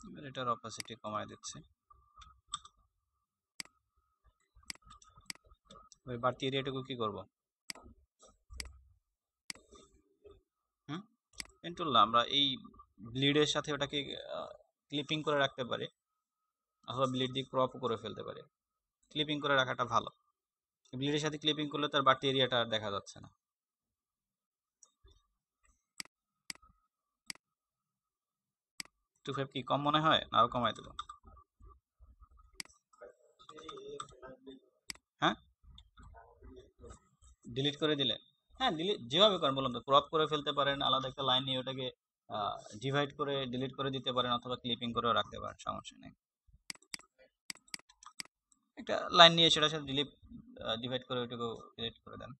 এবার এটার অপাসিটি কমায় দিচ্ছি। ওই বাড়তি এরিয়াটুকু কি করব? হুম, পেন টুল না, আমরা এই ব্লিডের সাথে ওটাকে ক্লিপিং করে রাখতে পারি, অথবা ব্লিড দিয়ে ক্রপও করে ফেলতে পারি। ক্লিপিং করে রাখাটা ভালো। ব্লিডের সাথে ক্লিপিং করলে তার বাড়তি এরিয়াটা আর দেখা যাচ্ছে না। 2.5 কি কম মনে হয়, না আরো কমাই দেবো? হ্যাঁ, ডিলিট করে দিলে, হ্যাঁ ডিলিট যেভাবে করেন বলুন তো, ক্রপ করে ফেলতে পারেন, আলাদা একটা লাইন নিয়ে ওটাকে ডিভাইড করে ডিলিট করে দিতে পারেন, অথবা ক্লিপিং করেও রাখতে পারেন, সমস্যা নেই। একটা লাইন নিয়ে সেটার সাথে ডিভাইড করে ওইটুকু ডিলিট করে দেন।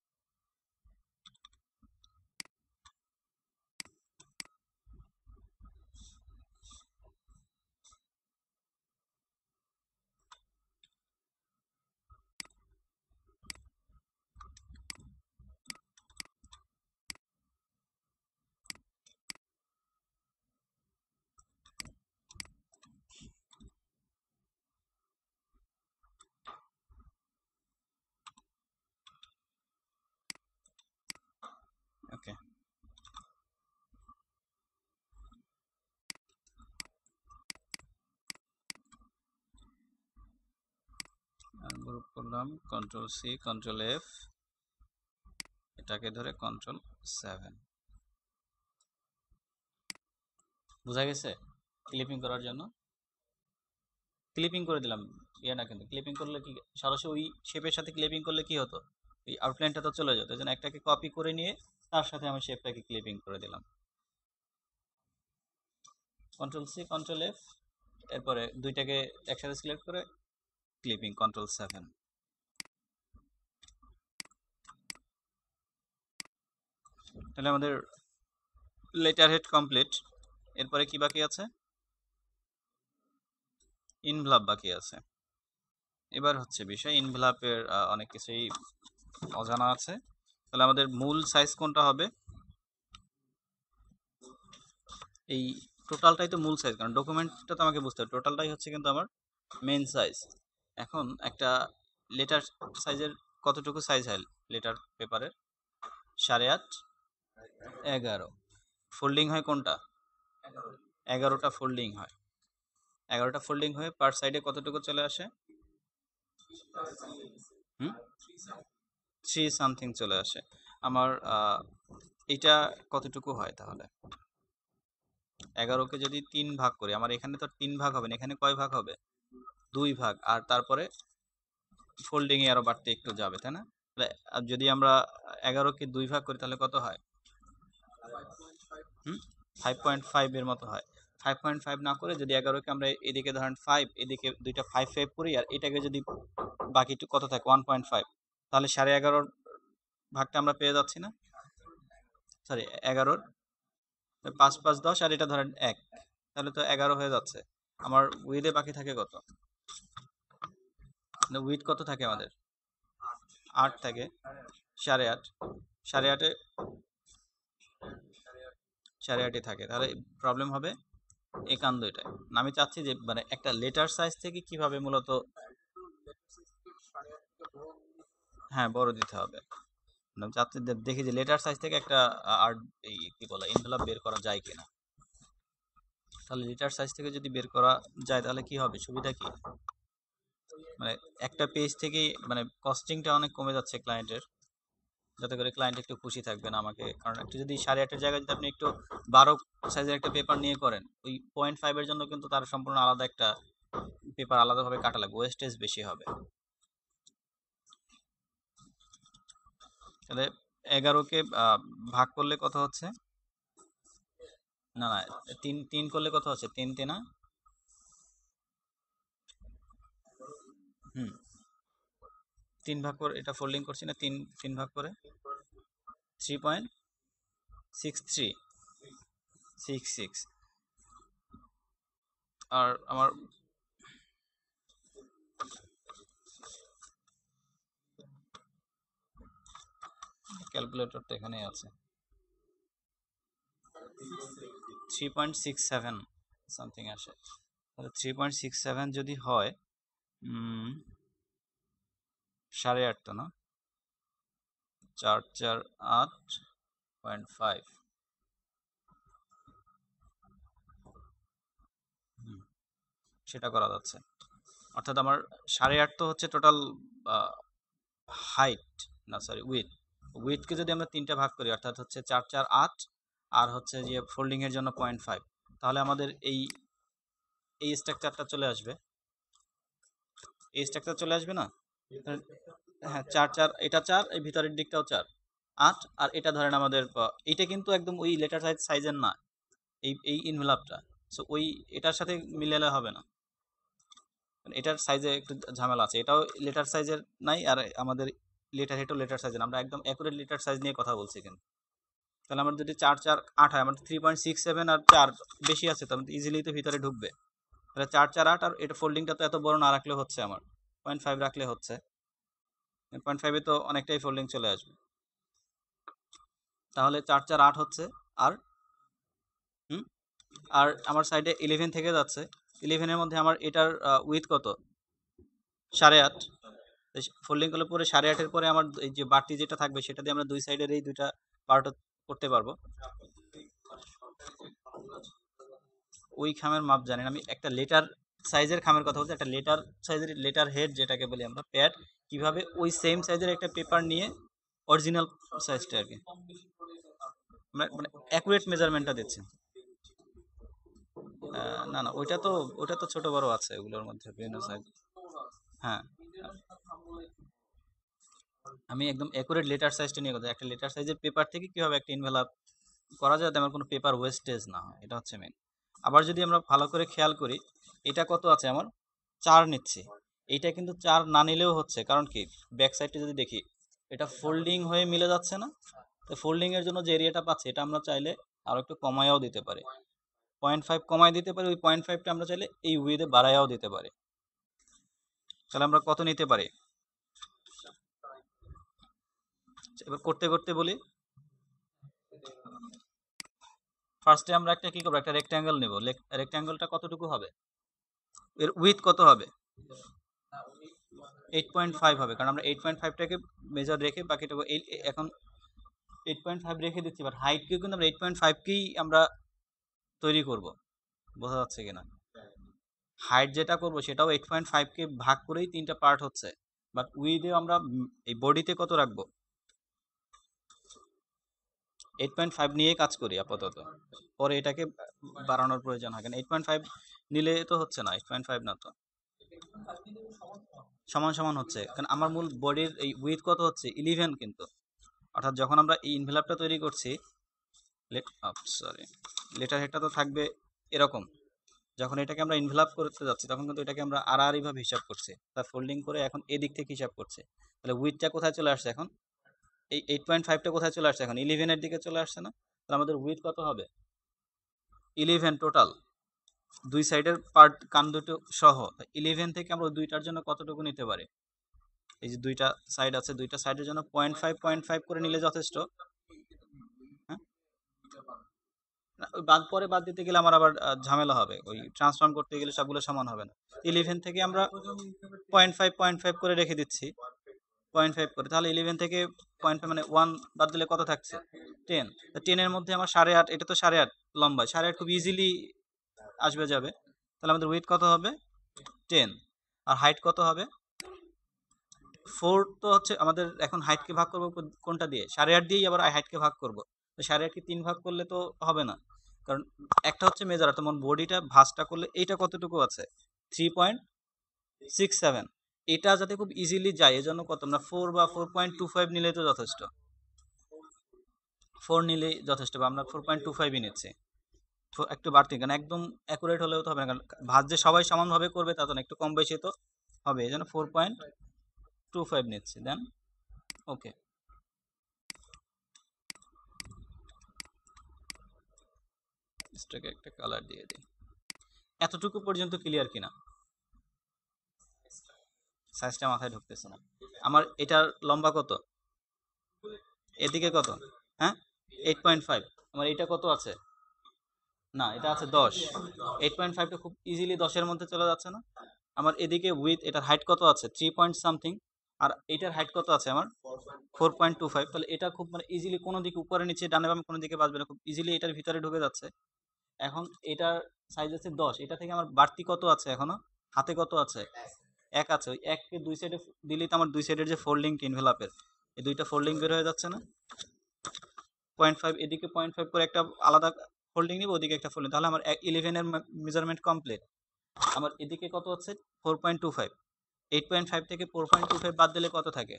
ওকে, গ্রুপ করলাম, কন্ট্রোল সি কন্ট্রোল এফ, এটাকে ধরে কন্ট্রোল 7। বোঝা গেছে? ক্লিপিং করার জন্য ক্লিপিং করে দিলাম। ইয়ে না, কিন্তু ক্লিপিং করলে কি, সরাসরি ওই শেপের সাথে ক্লিপিং করলে কি হতো, এই আউটলাইনটা তো চলে যেত। এই জন্য একটাকে কপি করে নিয়ে তার সাথে আমি শেপটাকে ক্লিপিং করে দিলাম। কন্ট্রোল সি কন্ট্রোল এফ, এরপরে দুইটাকে একসাথে সিলেক্ট করে ক্লিপিং কন্ট্রোল 7। তাহলে আমাদের লেটার হেড কমপ্লিট। এরপরে কি বাকি আছে? ইনভ্লাপ বাকি আছে। এবার হচ্ছে বিষয়, ইনভ্লাপের অনেক কিছুই অজানা আছে। তাহলে আমাদের মূল সাইজ কোনটা হবে? এই টোটালটাই তো মূল সাইজ, কারণ ডকুমেন্টটা তো আমাকে বুঝতে হবে, টোটালটাই হচ্ছে কিন্তু আমার মেন সাইজ। এখন একটা লেটার সাইজের কতটুকু সাইজ হয় লেটার পেপারের? 8.5, 11। ফোল্ডিং হয় কোনটা? 11টা ফোল্ডিং হয়। 11টা ফোল্ডিং হয়ে পার সাইডে কতটুকু চলে আসে? হুম, 3 সামথিং চলে আসে। আমার এটা কতটুকু হয় তাহলে? 11কে যদি 3 ভাগ করি, আমার এখানে তো 3 ভাগ হবে না, এখানে কয় ভাগ হবে? 2 ভাগ। আর তারপরে ফোল্ডিং এ আরো বাড়তে একটু যাবে, তাই না? তাহলে আর যদি আমরা 11কে 2 ভাগ করি তাহলে কত হয়? হুম, 5.5 এর মতো হয়। 5.5 না করে যদি 11কে আমরা এদিকে ধরেন 5, এদিকে দুইটা 5 করি, আর এটাকে যদি বাকি কত থাকে 1.5, তাহলে 11.5 ভাগটা আমরা পেয়ে যাচ্ছি না? সরি, 11, 5 5 10, আর এটা ধরেন 1, তাহলে তো 11 হয়ে যাচ্ছে। আমার উইথে বাকি থাকে কত? উইথ কত থাকে আমাদের? 8 থাকে। 8.5, 8.5, 8.5 থাকে। তাহলে প্রবলেম হবে এই কান দুইটায়। আমি চাচ্ছি যে মানে একটা লেটার সাইজ থেকে কিভাবে মূলত, হ্যাঁ বড় দিতে হবে। আমি চাচ্ছি দেখি যে লেটার সাইজ থেকে একটা আর এই কি বলে এনভেলপ বের করা যায় কিনা। তাহলে লিটার সাইজ থেকে যদি বের করা যায় তাহলে কি হবে, সুবিধা কি, মানে একটা পেজ থেকেই মানে কস্টিংটা অনেক কমে যাচ্ছে ক্লায়েন্টের, যাতে করে ক্লায়েন্ট একটু খুশি থাকবেন আমাকে, কারণ একটু যদি 8.5-এর জায়গায় যদি আপনি একটু 12 সাইজের একটা পেপার নিয়ে করেন, ওই 0.5 এর জন্য কিন্তু তার সম্পূর্ণ আলাদা একটা পেপার আলাদাভাবে কাটা লাগবে, ওয়েস্টেজ বেশি হবে। তাহলে 11কে ভাগ করলে কত হচ্ছে, না না 3 করলে কত হচ্ছে, 3 হুম 3 ভাগ করে এটা ফোল্ডিং করছি না, 3 ভাগ করে 3.6366। আর আমার ক্যালকুলেটরটা এখানে আছে, 3.67 সামথিং আসে। তাহলে 3.67 যদি হয় 8.5 তো না, 448.5, সেটা করা যাচ্ছে। অর্থাৎ আমার 8.5 তো হচ্ছে টোটাল হাইট, না সরি উইথকে যদি আমরা 3টে ভাগ করি অর্থাৎ হচ্ছে 448, আর হচ্ছে যে ফোল্ডিং এর জন্য 0.5, তাহলে আমাদের এই স্ট্রাকচারটা চলে আসবে, এই স্ট্রাকচার চলে আসবে না। হ্যাঁ 4 এটা 4, এই ভিতরের দিকটাও 4 8, আর এটা ধরেন আমাদের এটা কিন্তু একদম ওই লেটার সাইজের না, এই ইনভেলপটা, সো ওই এটার সাথে মিলালে হবে না, এটার সাইজে একটু ঝামেলা আছে, এটাও লেটার সাইজের নাই, আর আমাদের লেটার হেডও লেটার সাইজের, আমরা একদম অ্যাকুরেট লেটার সাইজ নিয়ে কথা বলছি কিন্তু। তাহলে আমার যদি 4 4 8 হয়, আমার 3.67 আর 4 বেশি আছে, তাহলে ইজিলি তো ভিতরে ঢুকবে। তাহলে 4 4 8, আর এটা ফোল্ডিংটা তো এত বড় না রাখলে হচ্ছে, আমার 0.5 রাখলে হচ্ছে, 0.5-এ তো অনেকটাই ফোল্ডিং চলে আসবে। তাহলে 4 4 8 হচ্ছে, আর আর আমার সাইডে 11 থেকে যাচ্ছে, 11-এর মধ্যে আমার এটার উইথ কত, 8.5, ফোল্ডিং করলে পরে 8.5-এর পরে আমার এই যে বাড়তি যেটা থাকবে সেটা দিয়ে আমরা দুই সাইডের এই দুইটা পার্ট করতে পারবো। ওই খামের মাপ জানেন, আমি একটা লেটার সাইজের খামের কথা বলছি, একটা লেটার সাইজের লেটার হেড যেটাকে বলি আমরা প্যাড, কিভাবে ওই সেম সাইজের একটা পেপার নিয়ে অরিজিনাল সাইজটা আর কি, মানে অ্যাকুরেট মেজারমেন্টটা দিচ্ছি। না না ওটা তো ছোট বড় আছে ওগুলোর মধ্যে বিভিন্ন সাইজ। হ্যাঁ আমি একদম অ্যাকুরেট লেটার সাইজটা নিয়ে কথা, একটা লেটার সাইজের পেপার থেকে কিভাবে একটা ইনভেলপ করা যায় যাতে আমার কোনো পেপার ওয়েস্টেজ না হয়, এটা হচ্ছে মেন। আবার যদি আমরা ভালো করে খেয়াল করি, এটা কত আছে আমার, 4 নিচ্ছি, এইটা কিন্তু 4 না নিলেও হচ্ছে, কারণ কি ব্যাক সাইডটা যদি দেখি এটা ফোল্ডিং হয়ে মিলে যাচ্ছে না, তো ফোল্ডিং এর জন্য যে এরিয়াটা পাচ্ছি এটা আমরা চাইলে আরো একটু কমায়াও দিতে পারি, 0.5 কমায় দিতে পারি, ওই 0.5টা আমরা চাইলে এই উইথে বাড়ায়াও দিতে পারি। তাহলে আমরা কত নিতে পারি, এবার করতে করতে বলি। ফার্স্টে আমরা একটা কি করবো, একটা রেক্ট্যাঙ্গেল নেব, রেক্ট্যাঙ্গেলটা কতটুকু হবে, এর উইথ কত হবে, 8.5 হবে, কারণ আমরা 8.5টাকে মেজার রেখে বাকিটাকে এখন 8.5 রেখে দিচ্ছি, বাট হাইটকে কিন্তু আমরা 8.5কেই আমরা তৈরি করব, বোঝা যাচ্ছে কিনা, হাইট যেটা করব সেটাও 8.5কে ভাগ করেই 3টা পার্ট হচ্ছে, বাট উইথে আমরা এই বডিতে কত রাখবো, 8.5 নিয়ে কাজ করি আপাতত, পরে এটাকে বাড়ানোর প্রয়োজন হয়, কারণ 8.5 নিলে তো হচ্ছে না, 8.5 না তো সমান সমান হচ্ছে, কারণ আমার মূল বডির এই উইথ কত হচ্ছে 11 কিন্তু, অর্থাৎ যখন আমরা এই ইনভেলপটা তৈরি করছি, সরি লেটার হেডটা তো থাকবে এরকম, যখন এটাকে আমরা ইনভেলপ করতে যাচ্ছি তখন কিন্তু এটাকে আমরা আড়াআড়ি ভাবে হিসাব করছি, তার ফোল্ডিং করে এখন এদিক থেকে হিসাব করছে, তাহলে উইথটা কোথায় চলে আসছে এখন, এই 8.5টা কোথায় চলে আসছে এখন 11-এর দিকে চলে আসছে না, তাহলে আমাদের উইথ কত হবে 11 টোটাল, দুই সাইডের পার্ট কান দুটো সহ 11 থেকে আমরা দুইটার জন্য কতটুকু নিতে পারি, এই যে দুইটা সাইড আছে, দুইটা সাইডের জন্য 0.5 করে নিলে যথেষ্ট। হ্যাঁ ওই বাদ দিতে গেলে আমার আবার ঝামেলা হবে, ওই ট্রান্সফর্ম করতে গেলে সবগুলো সমান হবে না, 11 থেকে আমরা 0.5 করে রেখে দিচ্ছি, 0.5 করে, তাহলে 11 থেকে 0.5 মানে 1 বাদ দিলে কত থাকছে 10, 10-এর মধ্যে আমার 8.5, এটা তো 8.5 লম্বা, 8.5 খুব ইজিলি আসবে যাবে। তাহলে আমাদের উইথ কত হবে 10, আর হাইট কত হবে 4। তো হচ্ছে আমাদের এখন হাইটকে ভাগ করবো কোনটা দিয়ে, 8.5 দিয়েই আবার হাইটকে ভাগ করবো। তো 8.5কে 3 ভাগ করলে তো হবে না, কারণ একটা হচ্ছে মেজার, তেমন বডিটা ভাঁজটা করলে এইটা কতটুকু আছে 3.67। এটা যাতে খুব ইজিলি যায় এজন্য কত আমরা 4 বা 4.25 নিলেই তো যথেষ্ট, 4 নিলেই যথেষ্ট, বা আমরা 4.25ই নিচ্ছি। একটু বাড়তি, কারণ একদম অ্যাকুরেট হলেও তো হবে না, কারণ ভাঁজ যে সবাই সমানভাবে করবে তা তো না, একটু কম বেশি তো হবে, এই জন্য 4.25 নিচ্ছি। দেন ওকে, এটাকে একটা কালার দিয়ে দিই। এতটুকু পর্যন্ত ক্লিয়ার কিনা? সাইজটা মাথায় ঢুকতেছে না আমার। এটার লম্বা কত, এদিকে কত, হ্যাঁ 8.5, আমার এটা কত আছে, না এটা আছে 10। 8.5টা খুব ইজিলি 10-এর মধ্যে চলে যাচ্ছে না। আমার এদিকে উইথ এটার হাইট কত আছে 3 পয়েন্ট সামথিং, আর এটার হাইট কত আছে আমার 4.25। তাহলে এটা খুব মানে ইজিলি কোনো দিকে উপরে নিচে ডানে বামে কোনো দিকে বাঁচবে না, খুব ইজিলি এটার ভিতরে ঢুকে যাচ্ছে। এখন এটার সাইজ আছে 10, এটা থেকে আমার বাড়তি কত আছে এখনো হাতে, কত আছে 1 আছে। ওই 1কে দুই সাইডে দিলেই তো আমার দুই সাইডের যে ফোল্ডিং ইনভেলাপের এই দুইটা ফোল্ডিং বের হয়ে যাচ্ছে না। 0.5 এদিকে 0.5 করে একটা আলাদা ফোল্ডিং নিব, ওদিকে একটা ফোল্ডিং, তাহলে আমার 11 এর মেজারমেন্ট কমপ্লিট। আমার এদিকে কত হচ্ছে 4.25, 8.5 থেকে 4.25 বাদ দিলে কত থাকে,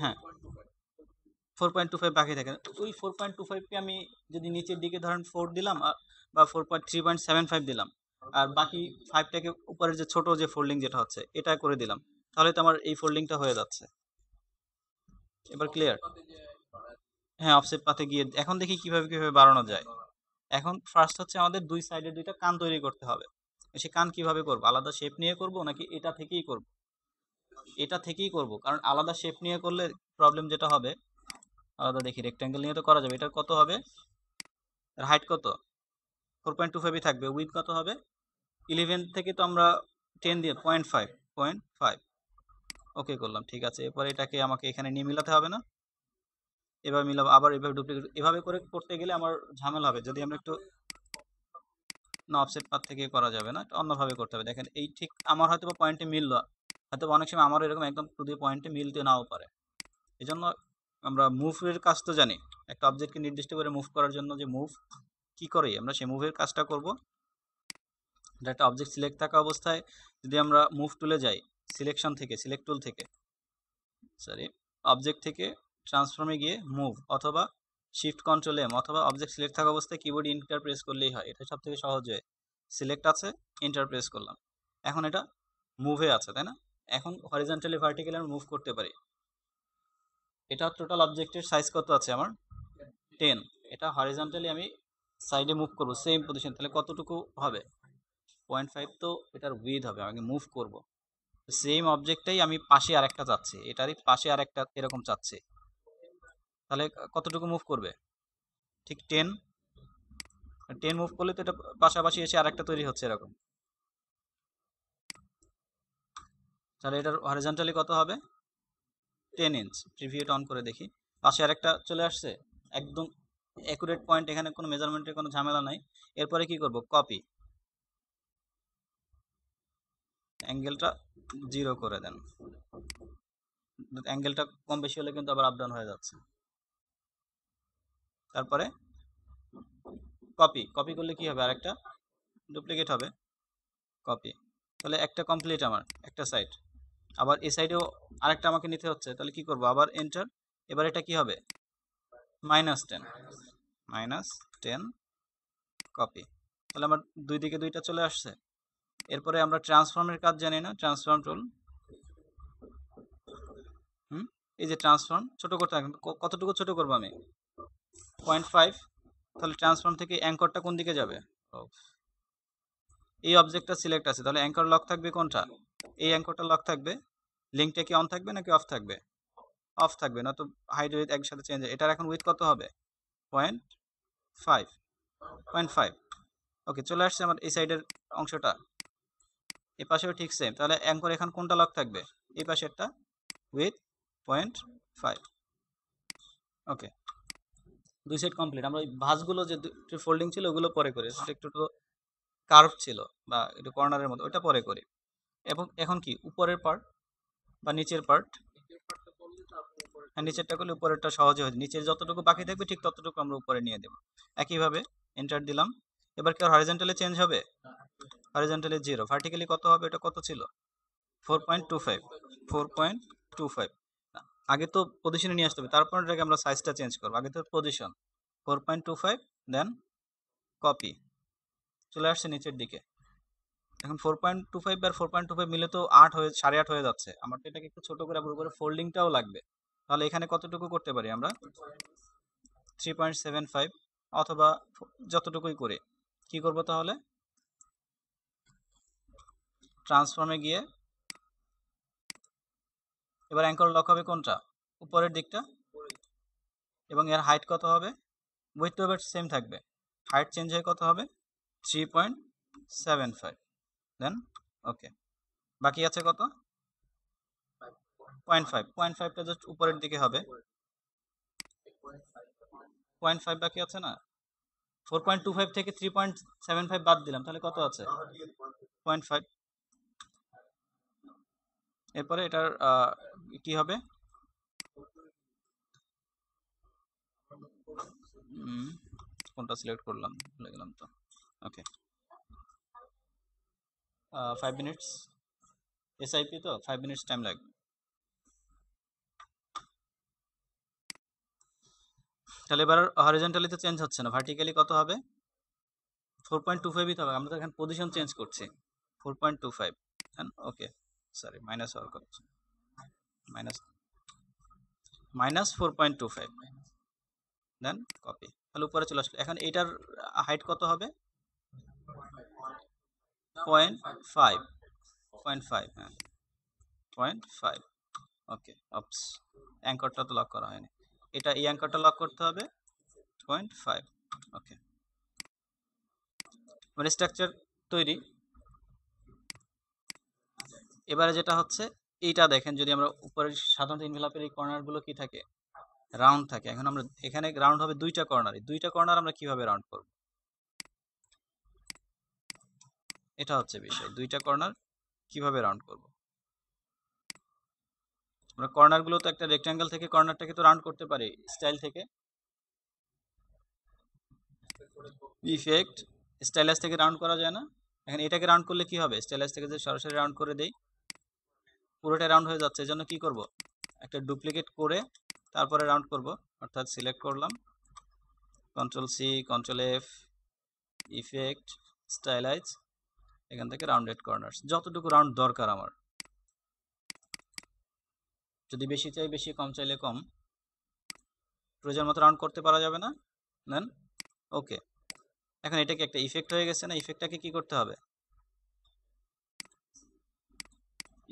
হ্যাঁ 4.25 বাকি থাকে। ওই 4.25কে আমি যদি নিচের দিকে ধরেন 4 দিলাম, বা 3.75 দিলাম, আর বাকি 5টাকে উপরের যে ছোট যে ফোল্ডিং যেটা হচ্ছে এটা করে দিলাম, তাহলে তো আমার এই ফোল্ডিংটা হয়ে যাচ্ছে। এবার ক্লিয়ার? হ্যাঁ, অফসেট পাতে গিয়ে এখন দেখি কিভাবে কিভাবে বাড়ানো যায়। এখন ফার্স্ট হচ্ছে আমাদের দুই সাইডে দুইটা কান তৈরি করতে হবে। সে কান কিভাবে করব, আলাদা শেপ নিয়ে করব নাকি এটা থেকেই করব? এটা থেকেই করব, কারণ আলাদা শেপ নিয়ে করলে প্রবলেম যেটা হবে, আলাদা দেখি রেক্ট্যাঙ্গেল নিয়ে তো করা যাবে। এটা কত হবে, হাইট কত 4.25ই থাকবে, উইথ কত হবে 11 থেকে তো আমরা 10 দিয়ে 0.5 ওকে করলাম, ঠিক আছে। এরপর এটাকে আমাকে এখানে নিয়ে মিলাতে হবে না, এভাবে মিলাবো, আবার এভাবে ডুপ্লিকেট, এভাবে করে করতে গেলে আমার ঝামেলা হবে। যদি আমরা একটু, না অফসেট পাথ থেকে করা যাবে না, অন্যভাবে করতে হবে। দেখেন এই ঠিক আমার হয়তো বা পয়েন্টে মিললো, হয়তো অনেক সময় আমারও এরকম একদম টু দি পয়েন্টে মিলতে নাও পারে। এই জন্য আমরা মুভের কাজ তো জানি, একটা অবজেক্টকে নির্দিষ্ট করে মুভ করার জন্য যে মুভ কি করি আমরা, সেই মুভের কাজটা করব। একটা অবজেক্ট সিলেক্ট থাকা অবস্থায় যদি আমরা মুভ টুলে যাই, সিলেকশন থেকে, সিলেক্ট টুল থেকে, সরি অবজেক্ট থেকে ট্রান্সফর্মে গিয়ে মুভ, অথবা শিফট কন্ট্রোল এম, অথবা অবজেক্ট সিলেক্ট থাকা অবস্থায় কিবোর্ড ইন্টার প্রেস করলেই হয়, এটা সব থেকে সহজ হয়। সিলেক্ট আছে, ইন্টার প্রেস করলাম, এখন এটা মুভে আছে, তাই না? এখন হরিজন্টালি ভার্টিক্যালি আমরা মুভ করতে পারি। এটা টোটাল অবজেক্টের সাইজ কত আছে আমার 10। এটা হরিজন্টালি আমি সাইডে মুভ করবো সেম পজিশন, তাহলে কতটুকু হবে 0.5, তো এটার উইথ হবে, আমি মুভ করব সেম অবজেক্টটাই আমি পাশে আরেকটা চাচ্ছি, এটারই পাশে আরেকটা এরকম চাচ্ছি, তাহলে কতটুকু মুভ করবে ঠিক 10। 10 মুভ করলে তো এটা পাশাপাশি এসে আরেকটা তৈরি হচ্ছে এরকম, তাহলে এটার হরিজন্টালি কত হবে 10 ইঞ্চ। প্রিভিউটা অন করে দেখি, পাশে আরেকটা চলে আসছে, একদম অ্যাকুরেট পয়েন্ট, এখানে কোনো মেজারমেন্টের কোনো ঝামেলা নাই। এরপরে কি করব, কপি, অ্যাঙ্গেলটা 0 করে দেন, অ্যাঙ্গেলটা কম বেশি হলে কিন্তু আবার আপ ডাউন হয়ে যাচ্ছে। তারপরে কপি, কপি করলে কি হবে, আরেকটা ডুপ্লিকেট হবে, কপি, তাহলে একটা কমপ্লিট আমার একটা সাইড। আবার এই সাইডেও আরেকটা আমাকে নিতে হচ্ছে, তাহলে কি করব, আবার এন্টার। এবার এটা কি হবে -10, -10 কপি, তাহলে আমার দুই দিকে দুইটা চলে আসছে। এরপরে আমরা ট্রান্সফর্মের কাজ জানি না, ট্রান্সফর্ম টুল, এই যে ট্রান্সফর্ম ছোট করতে হবে, কতটুকু ছোট করবো আমি 0.5, তাহলে ট্রান্সফর্ম থেকে অ্যাঙ্করটা কোন দিকে যাবে, এই অবজেক্টটা সিলেক্ট আছে, তাহলে অ্যাঙ্কর লক থাকবে কোনটা, এই অ্যাঙ্করটা লক থাকবে। লিঙ্কটা কি অন থাকবে নাকি অফ থাকবে, অফ থাকবে, না তো হাইট উইথ একসাথে চেঞ্জ হয়। এটার এখন উইথ কত হবে 0.5, 0.5 ওকে, চলে আসছে আমার এই সাইডের অংশটা, এই পাশেও ঠিক সেম, তাহলে অ্যাঙ্কর এখন কোনটা লক থাকবে, এই পাশেরটা উইথ 0.5 ওকে। দুই সাইড কমপ্লিট। আমরা ওই ভাঁজগুলো যে ফোল্ডিং ছিল ওগুলো পরে করি, একটু একটু কার্ভ ছিল বা একটু কর্নারের মতো, ওইটা পরে করি। এবং এখন কি উপরের পার্ট বা নিচের পার্ট, হ্যাঁ নিচেরটা করলে উপরেরটা সহজে হয়, নিচের যতটুকু বাকি থাকবে ঠিক ততটুকু আমরা উপরে নিয়ে দেবো। একইভাবে এন্টার দিলাম। এবার কি হরিজন্টালি চেঞ্জ হবে? হরিজন্টালি 0, ভার্টিক্যালি কত হবে? এটা কত ছিল? 4.25, 4.25। আগে তো পজিশনে নিয়ে আসতে হবে, তারপর এটাকে আমরা সাইজটা চেঞ্জ করবো। আগে তো পজিশন 4.25, দেন কপি, চলে আসছে নিচের দিকে। এখন 4.25 আর 4.25 মিলে তো 8 হয়ে 8.5 হয়ে যাচ্ছে। আমার তো এটাকে একটু ছোট করে আবার উপরে ফোল্ডিংটাও লাগবে। তাহলে এখানে কতটুকু করতে পারি আমরা? 3.75 অথবা যতটুকুই করে কি করব তাহলে? ট্রান্সফর্মে গিয়ে এবার অ্যাঙ্কর লক হবে কোনটা? উপরের দিকটা। এবং এর হাইট কত হবে? উইথ তো এবার সেম থাকবে, হাইট চেঞ্জ হয়ে কত হবে? 3.75, দেন ওকে। বাকি আছে কত? 0.5, 0.5টা জাস্ট উপরের দিকে হবে। 0.5 বাকি আছে না? 4.25 থেকে 3.75 বাদ দিলাম, তাহলে কত আছে? 0.5। এরপরে এটার কি হবে? কোনটা সিলেক্ট করলাম ভুলে গেলাম তো। ওকে, 5 মিনিটস এসআইপি, তো 5 মিনিটস টাইম লাগবে। তাহলে এবার হরিজন্টালি তো চেঞ্জ হচ্ছে না, ভার্টিক্যালি কত হবে? 4.25 হবে। আমরা তো এখানে পজিশন চেঞ্জ করছি। 4.25, ওকে, সরি মাইনাস হওয়ার কথা, মাইনাস মাইনাস 4.25, দেন কপি। তাহলে উপরে চলে আসলো। এখন এটার হাইট কত হবে? 0.5, 0.5, হ্যাঁ 0.5। ওকে, অপস, অ্যাঙ্করটা তো লক করা হয়নি, এটা এই অ্যাঙ্করটা লক করতে হবে 0.5। ওকে, মানে স্ট্রাকচার তৈরি। এবারে যেটা হচ্ছে এইটা দেখেন, যদি আমরা উপরের সাধারণত ইনভেলপের এই কর্নারগুলো কি থাকে? রাউন্ড থাকে। এখন আমরা এখানে রাউন্ড হবে দুইটা কর্নার, দুইটা কর্নার আমরা কিভাবে রাউন্ড করব? এটা হচ্ছে বিষয়, দুইটা কর্নার কিভাবে রাউন্ড করব? আমরা কর্নারগুলো তো একটা রেক্ট্যাঙ্গেল থেকে কর্নারটাকে তো রাউন্ড করতে পারি স্টাইল থেকে, ইফেক্ট স্টাইলাস থেকে রাউন্ড করা যায় না? এখন এটাকে রাউন্ড করলে কি হবে? স্টাইলাস থেকে যদি সরাসরি রাউন্ড করে দেই পুরোটা রাউন্ড হয়ে যাচ্ছে। এজন্য কি করব? একটা ডুপ্লিকেট করে তারপরে রাউন্ড করব। অর্থাৎ সিলেক্ট করলাম, control C, control F, effect, stylise, এখান থেকে রাউন্ডেড কর্নার্স, যতটুকু রাউন্ড দরকার আমার। যদি বেশি চাই বেশি, কম চাইলে কম, প্রয়োজন মতো রাউন্ড করতে পারা যাবে না। দেন ওকে। এখন এটাকে একটা ইফেক্ট হয়ে গেছে না? ইফেক্টটাকে কি করতে হবে?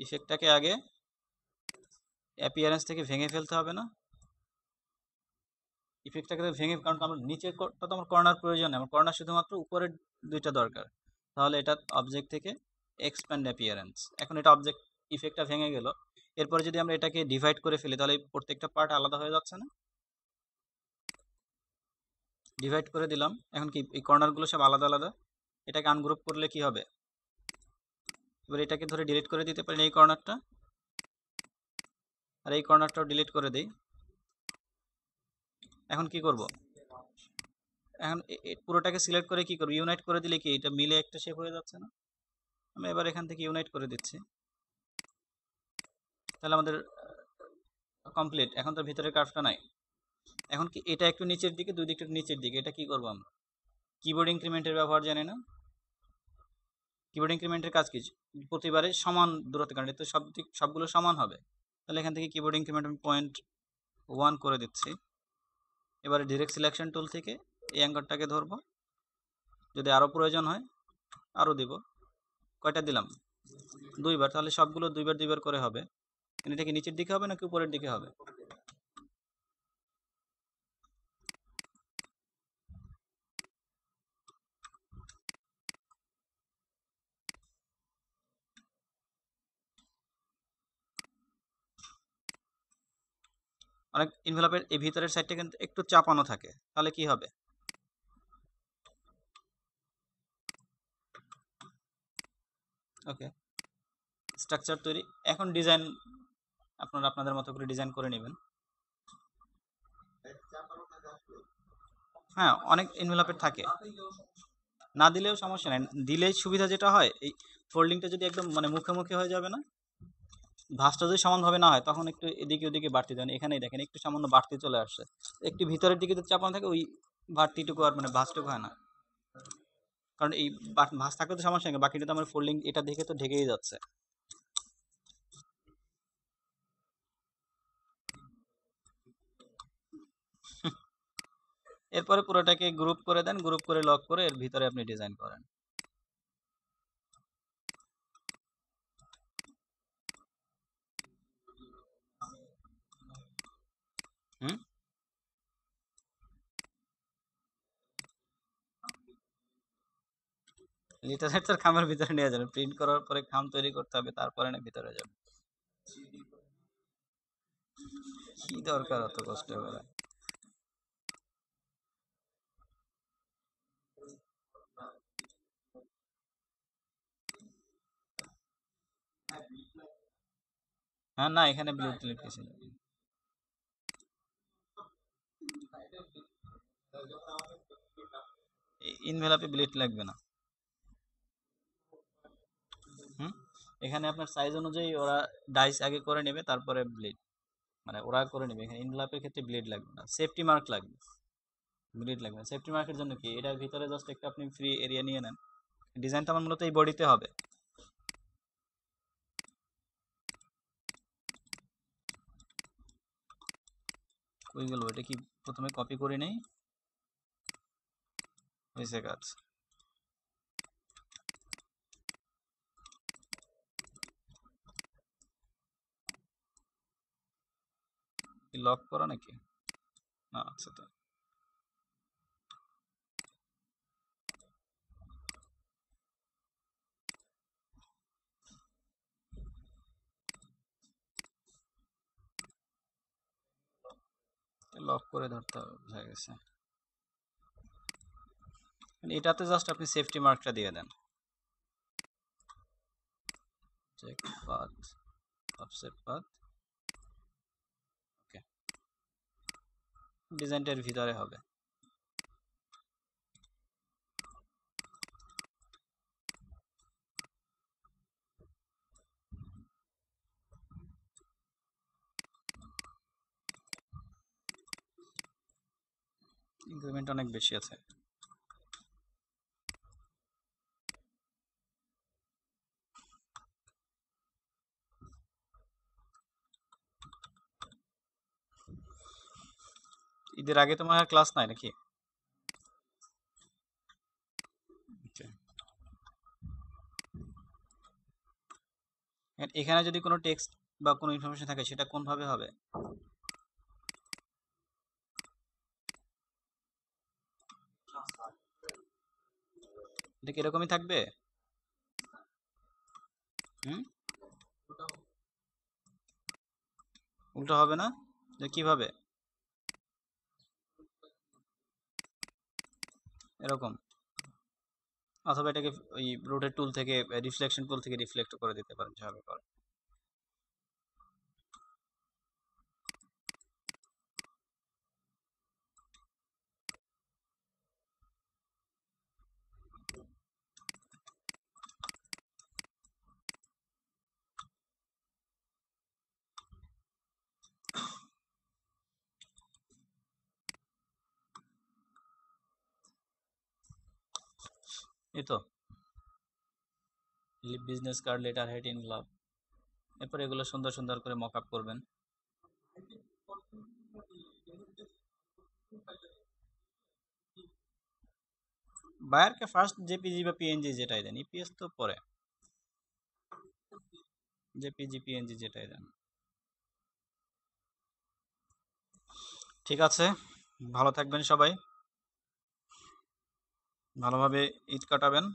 ইফেক্টটাকে আগে অ্যাপিয়ারেন্স থেকে ভেঙে ফেলতে হবে না? ইফেক্টটাকে ভেঙে, কারণ আমার নিচের তো আমার কর্নার প্রয়োজন নেই, আমার কর্নার শুধুমাত্র উপরের দুইটা দরকার। তাহলে এটা অবজেক্ট থেকে এক্সপ্যান্ড অ্যাপিয়ারেন্স। এখন এটা অবজেক্ট ইফেক্টটা ভেঙে গেল। এরপরে যদি আমরা এটাকে ডিভাইড করে ফেলি তাহলে প্রত্যেকটা পার্ট আলাদা হয়ে যাচ্ছে না? ডিভাইড করে দিলাম, এখন কি এই কর্নারগুলো সব আলাদা আলাদা। এটাকে আনগ্রুপ করলে কি হবে? এবার এটাকে ধরে ডিলিট করে দিতে পারি এই কর্নারটা, আর এই কর্নারটাও ডিলিট করে দিই। এখন কি করব? এখন পুরোটাকে সিলেক্ট করে কি করব? ইউনাইট করে দিলে কি এটা মিলে একটা শেপ হয়ে যাচ্ছে না? আমি এবার এখান থেকে ইউনাইট করে দিচ্ছি, তাহলে আমাদের কমপ্লিট। এখন তো ভিতরে কার্ভটা নাই। এখন কি এটা একটু নিচের দিকে, দুই দিকটা নিচের দিকে, এটা কি করব আমরা? কিবোর্ড ইনক্রিমেন্টের ব্যবহার জানি না? কিবোর্ড ইনক্রিমেন্টের কাজ কি? প্রতিবারে সমান দূরত্ব, কারণ এটা সব দিক সবগুলো সমান হবে। তাহলে এখান থেকে কিবোর্ড ইনক্রিমেন্ট আমি 0.1 করে দিচ্ছি। এবারে ডিরেক্ট সিলেকশন টুল থেকে এই অ্যাঙ্গলটাকে ধরবো, যদি আরও প্রয়োজন হয় আরও দিব। কয়টা দিলাম? দুইবার, তাহলে সবগুলো দুইবার দুইবার করে হবে। এটা কি নিচের দিকে হবে নাকি উপরের দিকে হবে? অনেক ইনভেলপের এই ভিতরের সাইডটা কিন্তু একটু চাপানো থাকে, তাহলে কি হবে? ওকে, স্ট্রাকচার তৈরি। এখন ডিজাইন আপনারা আপনাদের মতো করে ডিজাইন করে নেবেন। হ্যাঁ, অনেক ইনভেলপের থাকে, না দিলেও সমস্যা নেই। দিলেই সুবিধা যেটা হয়, এই ফোল্ডিংটা যদি একদম মানে মুখে হয়ে যাবে না, ভাঁজটা যদি সমানভাবে না হয় তখন একটু এদিকে ওদিকে বাড়তি দেন। এখানেই দেখেন একটু সামান্য বাড়তি চলে আসছে, একটু ভিতরের দিকে যদি চাপানো থাকে ওই বাড়তিটুকু আর মানে ভাঁজটুকু হয় না। কারণ এই ভাঁজ থাকলে তো সমস্যা নেই, বাকিটা তো আমার ফোল্ডিং এটা দেখে তো ঢেকেই যাচ্ছে। এরপরে পুরোটাকে গ্রুপ করে দেন, গ্রুপ করে লক করে এর ভিতরে আপনি ডিজাইন করেন। হুম, লিটারেচার খামের ভিতরে নিয়ে যাবেন, প্রিন্ট করার পরে খাম তৈরি করতে হবে, তারপরে না ভিতরে যাবে। কি দরকার অত কষ্ট করা? হ্যাঁ, না এখানে ব্লিড টিলিট কিছু নেই। ইনভেলাপে ব্লিড লাগবে না। হুম, এখানে আপনার সাইজ অনুযায়ী ওরা ডাইস আগে করে নেবে, তারপরে ব্লিড মানে ওরা করে নেবে। এখানে ইনভেলাপের ক্ষেত্রে ব্লিড লাগবে না, সেফটি মার্ক লাগবে। ব্লিড লাগবে না। সেফটি মার্কের জন্য কি, এটার ভিতরে জাস্ট একটা আপনি ফ্রি এরিয়া নিয়ে নেন। ডিজাইনটা আমার মূলত এই বডিতে হবে। ওইগুলো এটা কি প্রথমে কপি করে নেই, হয়েছে কাজ। কি লক করা নাকি? না, আচ্ছা তো লক করে ধরতে হবে, বোঝা গেছে। এটাতে জাস্ট আপনি সেফটি মার্কটা দিয়ে দেন, চেক পাথ, অফসেট পাথ। ওকে, ডিজাইনটার ভিতরে হবে। ইনক্রিমেন্ট অনেক বেশি আছে। ঈদের আগে তোমার ক্লাস নাই নাকি? Okay. এখানে যদি কোনো টেক্সট বা কোনো ইনফরমেশন থাকে সেটা কোন ভাবে হবে? এটা কি এরকমই থাকবে? হুম, উল্টো হবে না? যে কিভাবে এরকম? অথবা এটাকে ওই রোটেট টুল থেকে, রিফ্লেকশন টুল থেকে রিফ্লেক্ট করে দিতে পারেন যেভাবে করে। এই তো business card, letter head, involve. এরপর এগুলো সুন্দর সুন্দর করে মক আপ করবেন। বায়ারকে ফার্স্ট জেপিজি বা পিএনজি যেটাই দেন, ইপিএস তো পরে। জেপিজি পিএনজি যেটাই দেন। ঠিক আছে, ভালো থাকবেন সবাই, ভালোভাবে ঈদ কাটাবেন।